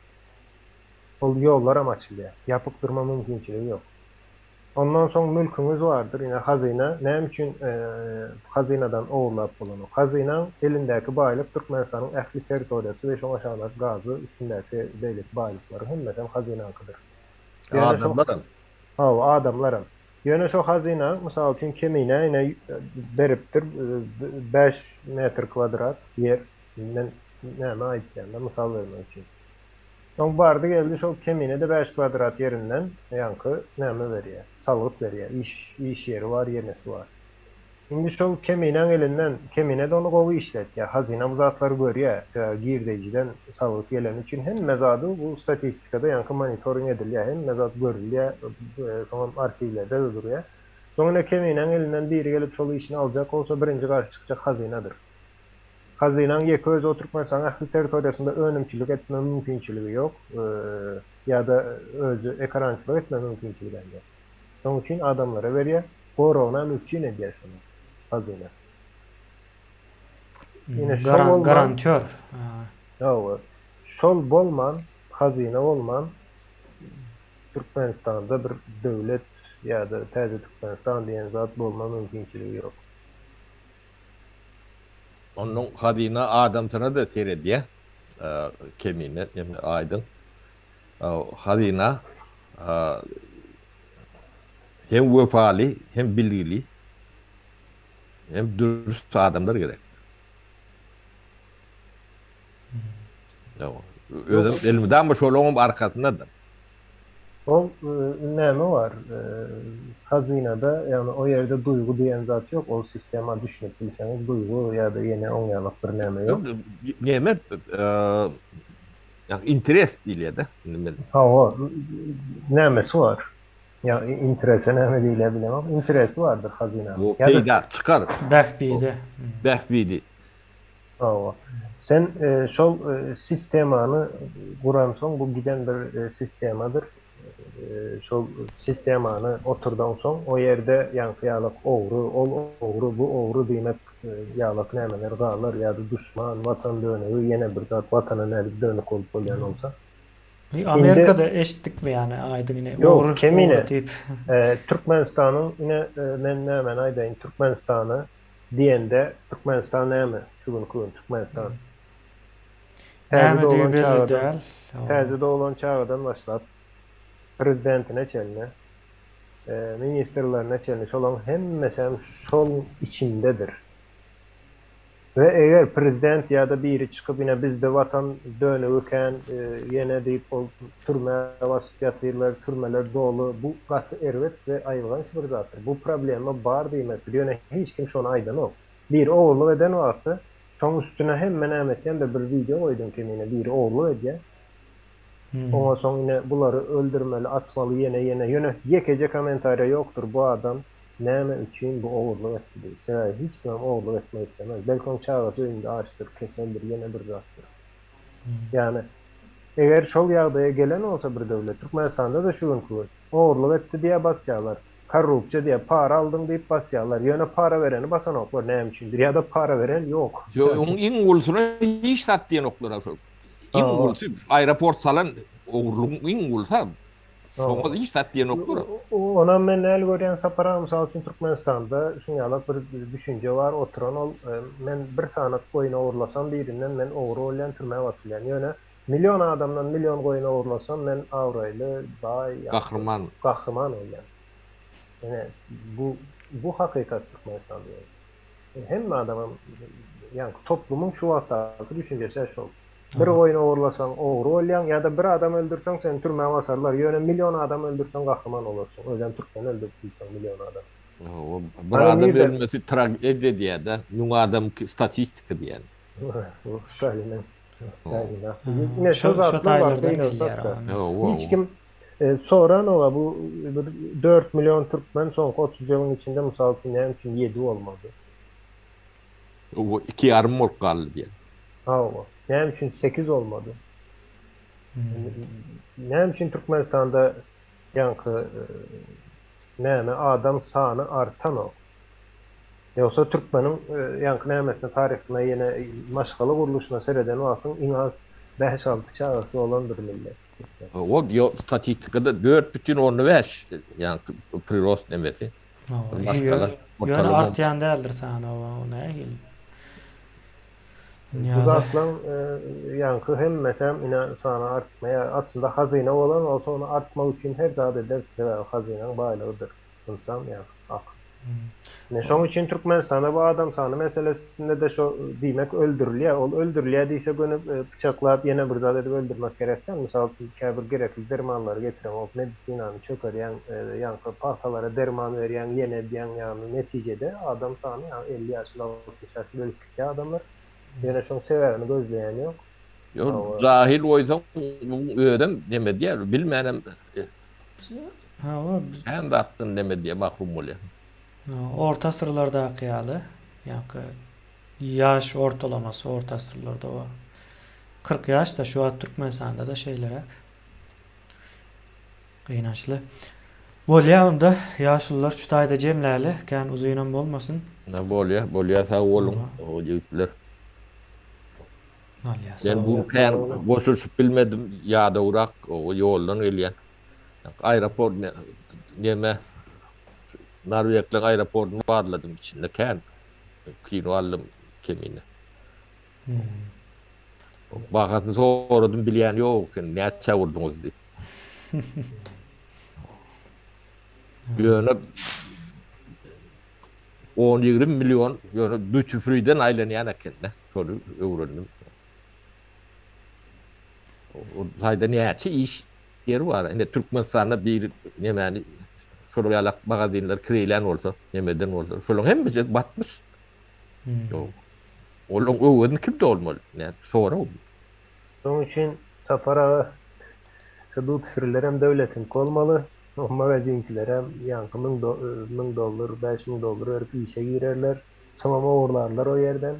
ol ýollar amaçlýar. Yapyp durma mümkinçiligi ýok. Ondan soň mülküňiz bardyr. Ine hazina näme üçin hazinadan owurlap bolanok? Hazinaň elindäki baýlyk Türkmenistanyň ähli territoriýasy we şoň aşağılar gazy üstündäki beýlik baýlyklary hemmeden hazinankydyr. Adamlar Hawa adamlarym. Ýöne şo hazina mysal üçin kemine ine beripdir 5 metr kvadrat yer. Men näme aýtýanda mysal bermek üçin. Soň bardy geldi şo keminede 5 kvadrat yerinden ýanky näme berýär? Salyk berýär. İş yeri var, ýernesi var. Indi şol kemineň elinden keminede onu gowy işletýär. Hazina bu zatlary görýär. Girdejiden salyk gelen üçin hemme zady bu statistikada ýanky monitoring edilýär. Hemme zat görülýär. Soň arkiwlerde durýar. Soňra kemineň elinden biri gelip şol işini aljak bolsa birinji garşy çykjak hazinadyr. Hazinaň ýeki öz oturmasan ähli territoriýasynda önümçilik etme mümkinçiligi ýok. Ýa-da özü ekrançylyk etme mümkinçiligi bar. Şoň üçin adamlara berýär, gorowna mümkin edýär şonu. Hazina. Ine şol Garantör. Ýa, şol bolman, hazina bolman Türkmenistanda bir döwlet ýa-da täze Türkmenistan diýen zat bolma mümkinçiligi ýok. onun hazina adam tana da terediye kemine yani aydın. Hazina hem vefalı hem bilgili hem dürüst adamlar gerek. Elimden bu şolağın arkasındadır. O näme var? Hazinada yani o yerde duygu diyen zat yok. O sistema düşünüp bilseniz duygu ya da yine oňalyk bir näme yok. Näme yani interes diýilýär de. O nämesi var? Ya interese näme diýilýär bilemem. Interesi vardır hazina. Bu peýda çıkar. Behbidi. O. Sen şol sistemany guransoň bu giden bir sistemadyr. Şol sistemany oturdan soň o yerde ýanky owru bu owru diýmek ýalyk nämeler galar ýa-da düşman, watan dönegi ýene bir zat watana nädip dönük bolup bolýan bolsa. Amerika'da eşitlikmi yani aydın yine? Yok, kemine. Türkmenistanyň yine men näme aýdaýyn Türkmenistany diýende Türkmenistan näme? Şugun Türkmenistan. Näme diýip belli Täze olan çağdan başlap prezidentine çelne, ministerlerine çelne, şolan hemmesem şol içindedir. Ve eğer prezident ya da biri çıkıp yine bizde vatan dönüken yine deyip o türme vasıfiyatıyla türmeler dolu bu katı ervet ve ayrılan bir zattır. Bu problemi bar demek biliyor hiç kim şonu aydan o. Bir oğlu eden varsa şonun üstüne hemen emetken de bir video koydum kendine bir oğlu ediyor. Ondan sonra yine bunları öldürmeli, atmalı yine yekece komentarya yoktur bu adam. näme üçin bu oğurluk etdi? Çay hiç kim oğurluk etmek istemez. Belki on çağırsa öýünde açdyr, kesendir, ýene bir zatdyr. Yani eger şol ýagdaýa gelen olsa bir döwlet, Türkmenistanda da şu var. Oğurluk etdi diye basýarlar. Korrupsiýa diye para aldyň diýip basýarlar. Ýöne para vereni basan oklar näme üçindir? Ya da para veren ýok. Yo, onun iň ulsuny hiç satdyň oklara şol. Iň Aa. ulsy aeroport salan oğurlugyň iň ulsa. Şoňa hiç satdyň oklara. Ona men näl görýän sapara mysal üçin Türkmenistanda şuňaly bir düşünje bar. Oturan ol men bir sanat goýuny oğurlasam birinden men oğru bolýan türmäge basylýan. Ýöne milyon adamdan milyon goýuny oğurlasam men awraýly baý Gahrman. Gahryman bolýan. Yani bu hakikat Türkmenistan'da. Hem adamın yani toplumun şu vaxtaki düşüncesi şol. Bir oyunu uğurlasan oğru olyan ya da bir adam öldürsen sen türmeye basarlar. Yöne milyon adam öldürsen kahraman olursun. O yüzden Türkmen öldürtüysen milyon adam. Bir adam ölmesi tragedi diye de, ňuňa adam statistika diýen. Stalin'in. Şu taylardan belliler. Hiç kim sonra ola bu 4 milyon Türkmen son 30 yılın içinde misal için 7 olmadı. O 2,5 mol galdy diýen. O. Ne için 8 olmadı. Ne için Türkmenistan'da yankı näme adam sany artan o. Yoksa Türkmenin yankı nämesine tarihine yine maşgaly guruluşuna sereden wagtyň iň az 5-6 çağrısı olandır millet. O yo statistikada 4,5 yani prirost nemesi. Ýöne artýan däldir sana o nähil. Bu zatlan yankı hem mesela sana artmaya aslında hazine olan olsa onu artmak için her zat eder hazinenin bağlığıdır. İnsan yani akıl. Şoň için Türkmenistan'da bu adam sanı meselesinde de şu diýmek öldürülýär. Ol öldürülýär diýse göni bıçaklap ýene bir zat edip öldürmek gerekden. Misal käbir gerekli dermanlary getiren, o medisinany çökerýän, ýa-da pahalara derman berýän, ýene diýen ýa-da netijede adam sanı 50 ýaşly, 60 ýaşly ölküde adamlar. Ýene şoň seberini gözleýän ýok. Yo jahil oýsan öýdem deme diýer, bilmänem. Hem de attın deme diye mahrum bolýar. Orta asırlarda kıyalı. Yani yaş ortalaması orta asırlarda o. 40 yaş da şu an Türkmenistan'da da şeylere kıynaşlı. Bolya onda yaşlılar şu tayda cemlerle kan uzayınan olmasın. Ne bolya sağ olun o ýigitler. Ben bu kan boşup bilmedim ya da urak o yoldan gelýän. Aeroport neme Narviyak'la aeroportunu varladım içinde kan kino aldım kemine. Bakatını sordum bilýän ýok, ne çawurdunuz diýip. Ýöne 10-20 milyon ýöne düçüfriden aýlanýan ekende. Şonu öwrendim. O haýda näçe iş ýeri bar. Inde Türkmenistan'da bir nemeni şol ýalak magazinler kireýlen bolsa, nemeden bolsa, şolun hemmesi batmış. Olun öwreni kimde olmaly? Ne sonra o. Şoň için sapara hudut firler hem devletin olmalı. O magazinçiler hem yankı $1000, $5000 verip işe girerler. Sonra uğurlarlar o yerden.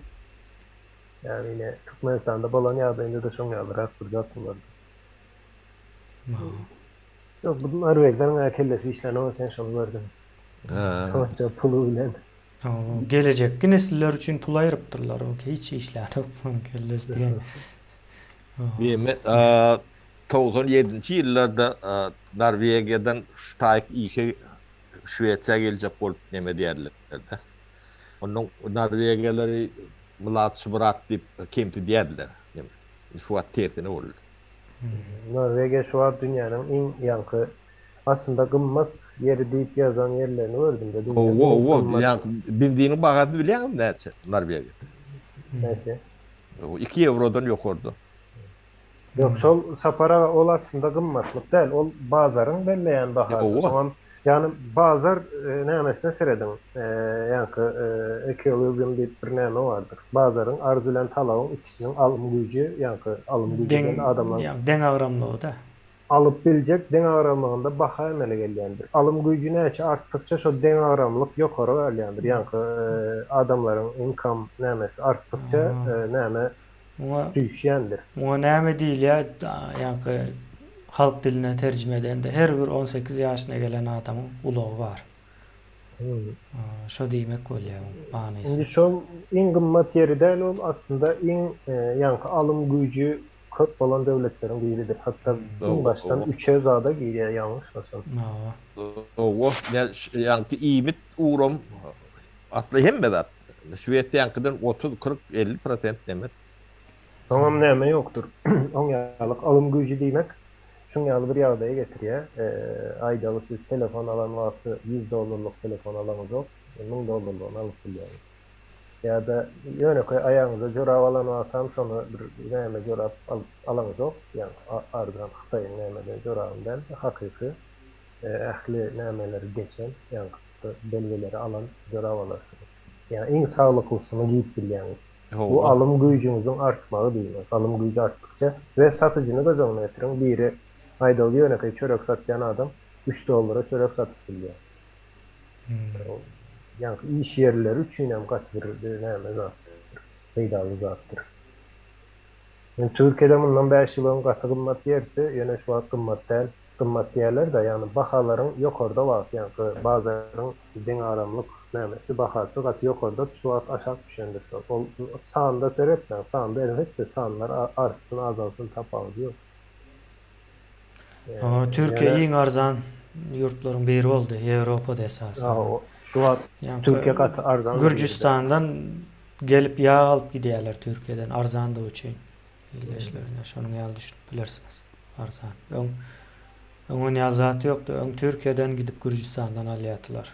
Yani yine Türkmenistan'da balan ýagdaýynda da şoň ýalyrak bir zat bolardy. Yok, bu Norwegden kellesi işlerine öten şol verdim. Şonça pulu bilen. Gelecekki nesiller üçün pul ayırıptırlar. Hiç işler yok. Kellesi diýen. Beýme 97-nji ýyllarda Norwegiýadan ştaýk işe Şwetsiýa geljek bolup neme diýerler. Onuň Norwegiýalary Mladsy brat diýip kemti diýerler. Şu wagt tertine boldy. Norvegiýa şu an dünýäniň iň ýankı aslında gymmat yeri diýip ýazan ýerlerini gördüm de. Yani bildiğini bagaty bilýän näçe Norvegiýa. Näçe? O 2 eurodan ýokardy. Yok, şol sapara ol aslında gymmatlyk däl, ol bazaryň belleýän bahasy. Yani bazar nämesine seredin. Yankı ekologiýum diýip bir näme bardyr. Bazaryň arz bilen talabyň ikisiniň alym güýji, yankı alym güýjünden adamlar deň agramlygy da. alıp bilecek den aramlığında baha emele gelýändir. Alım güýjü näçe artdykça şo den aramlyk ýokary gelýändir. Ýani adamlaryň income nämesi artdykça näme Muňa düşýändir. muňa näme diýilýär? Ýani halk diline terjime edende her bir 18 ýaşyna gelen adamyň ulogy bar. Şo diýmek bolýar Indi manysy. şol iň gymmat ýeri däl ol aslında iň ýani alym güýjü köp bolan döwletleriň biridir. Hatda iň başdan 3'e zada girýär ýalňyşmasam. O yankı iyimit uğrum atlı hemme dat. Şüwet yankıdan 30 40 50% demet. Tamam näme ýokdur. Oň ýalyk alym güýjü diýmek şuň ýaly bir ýagdaýa getirýär. Aýdaly siz telefon alan wagty $100 telefon alaňyz, $1000 alyp bilýär. Ya da ýönekä aýaňyza jorap alan wagsam şonu bir näme jorap alaňyz, ýani ardan Hytaýyň nämeden jorabyndan hakyky ähli nämeleri geçen, ýani belgeleri alan jorap alarsınız. Yani iň saglyklysını giýip bilýäňiz. Bu alım güýjüňiziň artmagy diýmek. Alım güýjü artdykça we satyjyny gözüňe getiriň. Biri aýdaly ýönekä çörek satýan adam $3 çörek satyp bilýär. Yani iş yerleri üçün hem katır näme zatdır. Peýdaly zatdır. Yani Türkiýede bundan 5 ýyl öň gaty gymmat ýerdi, ýene şu wagt gymmat däl. Gymmat ýerler de ýani bahalaryň ýokarda wagt, ýani bazaryň deň aramlyk nämesi bahasy gaty ýokarda şu wagt aşağı düşendir. Ol sanda seretden, sanda elbetde sanlar artsyn, azalsyn tapagy ýok. Türkiýe iň arzan ýurtlaryň biri boldy Ýewropada esasen. Şu wagt Türkiýe gaty arzan. Gürcistandan gelip yağ alıp gidiyorlar Türkiye'den arzandığı için. İlleşlerine şunun ýaly düşünüp bilersiniz. Arzan. Onun ýazatı yoktu. Ön Türkiye'den gidip Gürcistan'dan alýatylar.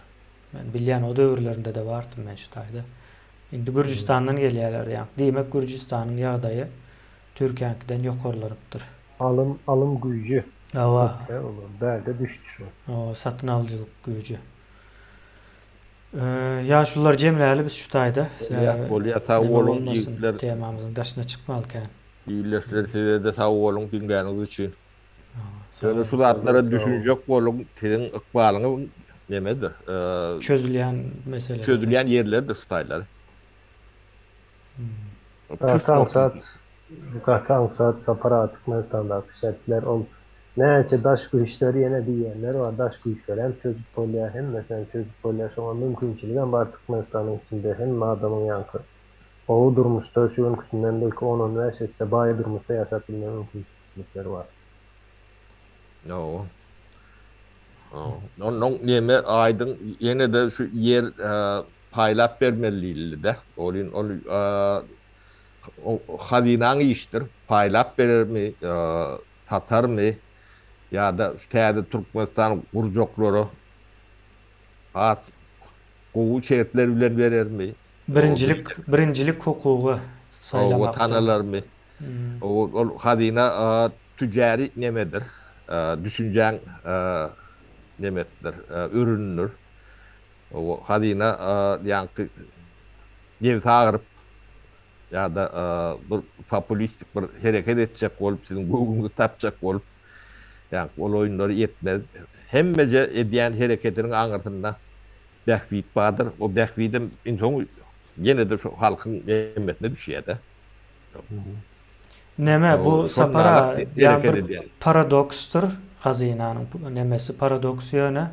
Ben bilýän o döwürlerinde de bardım men şu taýda. Indi Gürcistan'dan gelýärler ýa. Diýmek Gürcistan'yň ýagdaýy Türkiýeňkinden ýokarlarypdyr. Alım güýjü. Awa. Bäde düşdi şu. Satyn alyjylyk güýjü. Ya şular jemläli biz şu taýda. Bolýa tawolun ýigitler temamyzyň daşyna çykmalykän. ýigitler de tawolun diňgäniz üçin. Şöyle şu zatlara düşünjek bolun teň ykbalyny nemedir? Çözülýän mesele. Çözülýän ýerlerdir şu taýlar. Gatan saat separatik metoda şertler ol. Näçe daş güýçleri ýene diýenler var. Daş güýçleri hem çözüp bolýar, hem mesela çözüp bolýar. Şoňa mümkinçiligi hem bartyk metodyň içinde hem adamyň ýanky. O durmuşda şu önkünden belki onun näçe baýy durmuşda ýaşap bilmem mümkinçilikleri var. No. Non neme aýdyň ýene de şu yer paýlap bermeliliği de. Olin o hazinaň işdir. Paýlap berermi, satarmy? Ya da şu täze Türkmenistan gurjoklary at gowy çertler bilen berermi? Birincilik hukugy saýlamakda. O tanalarmy? O hazina tücari nemedir? Düşünjäň nemetdir? Ürünler. O hazina ýanky ýew tagyryp ya da bir populistik bir hereket etjek bolup siziň göwüňizi tapjak bolup ýani ol oýunlary etmez. Hemmece edýän hereketiniň aňyrtynda bähwit bardyr. O bähwidem insoň ýene de şu halkyň emmetine düşýär. Neme bu sapara ýa-ni paradoksdur. Hazinanyň nemesi paradoks ýöne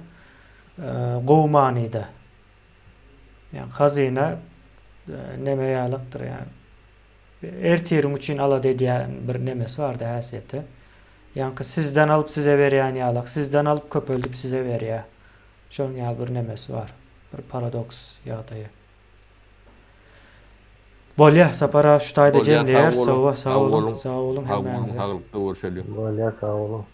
gowmanyda. Yani hazina neme ýalykdyr yani. Ertiýerim üçin ala dediýän bir nemesi bar da häsiýeti. Yani sizden alıp size berýän ýalyk, sizden alıp köpöldüp size berýär. Şoň ýaly bir nemesi var. Bir paradoks ýagdaýy. Bolýa, sapara şu taýda jemleýär. Sağ olun hemmäňize. Sağlyk, sağlyk, Bolýa, sağ olun.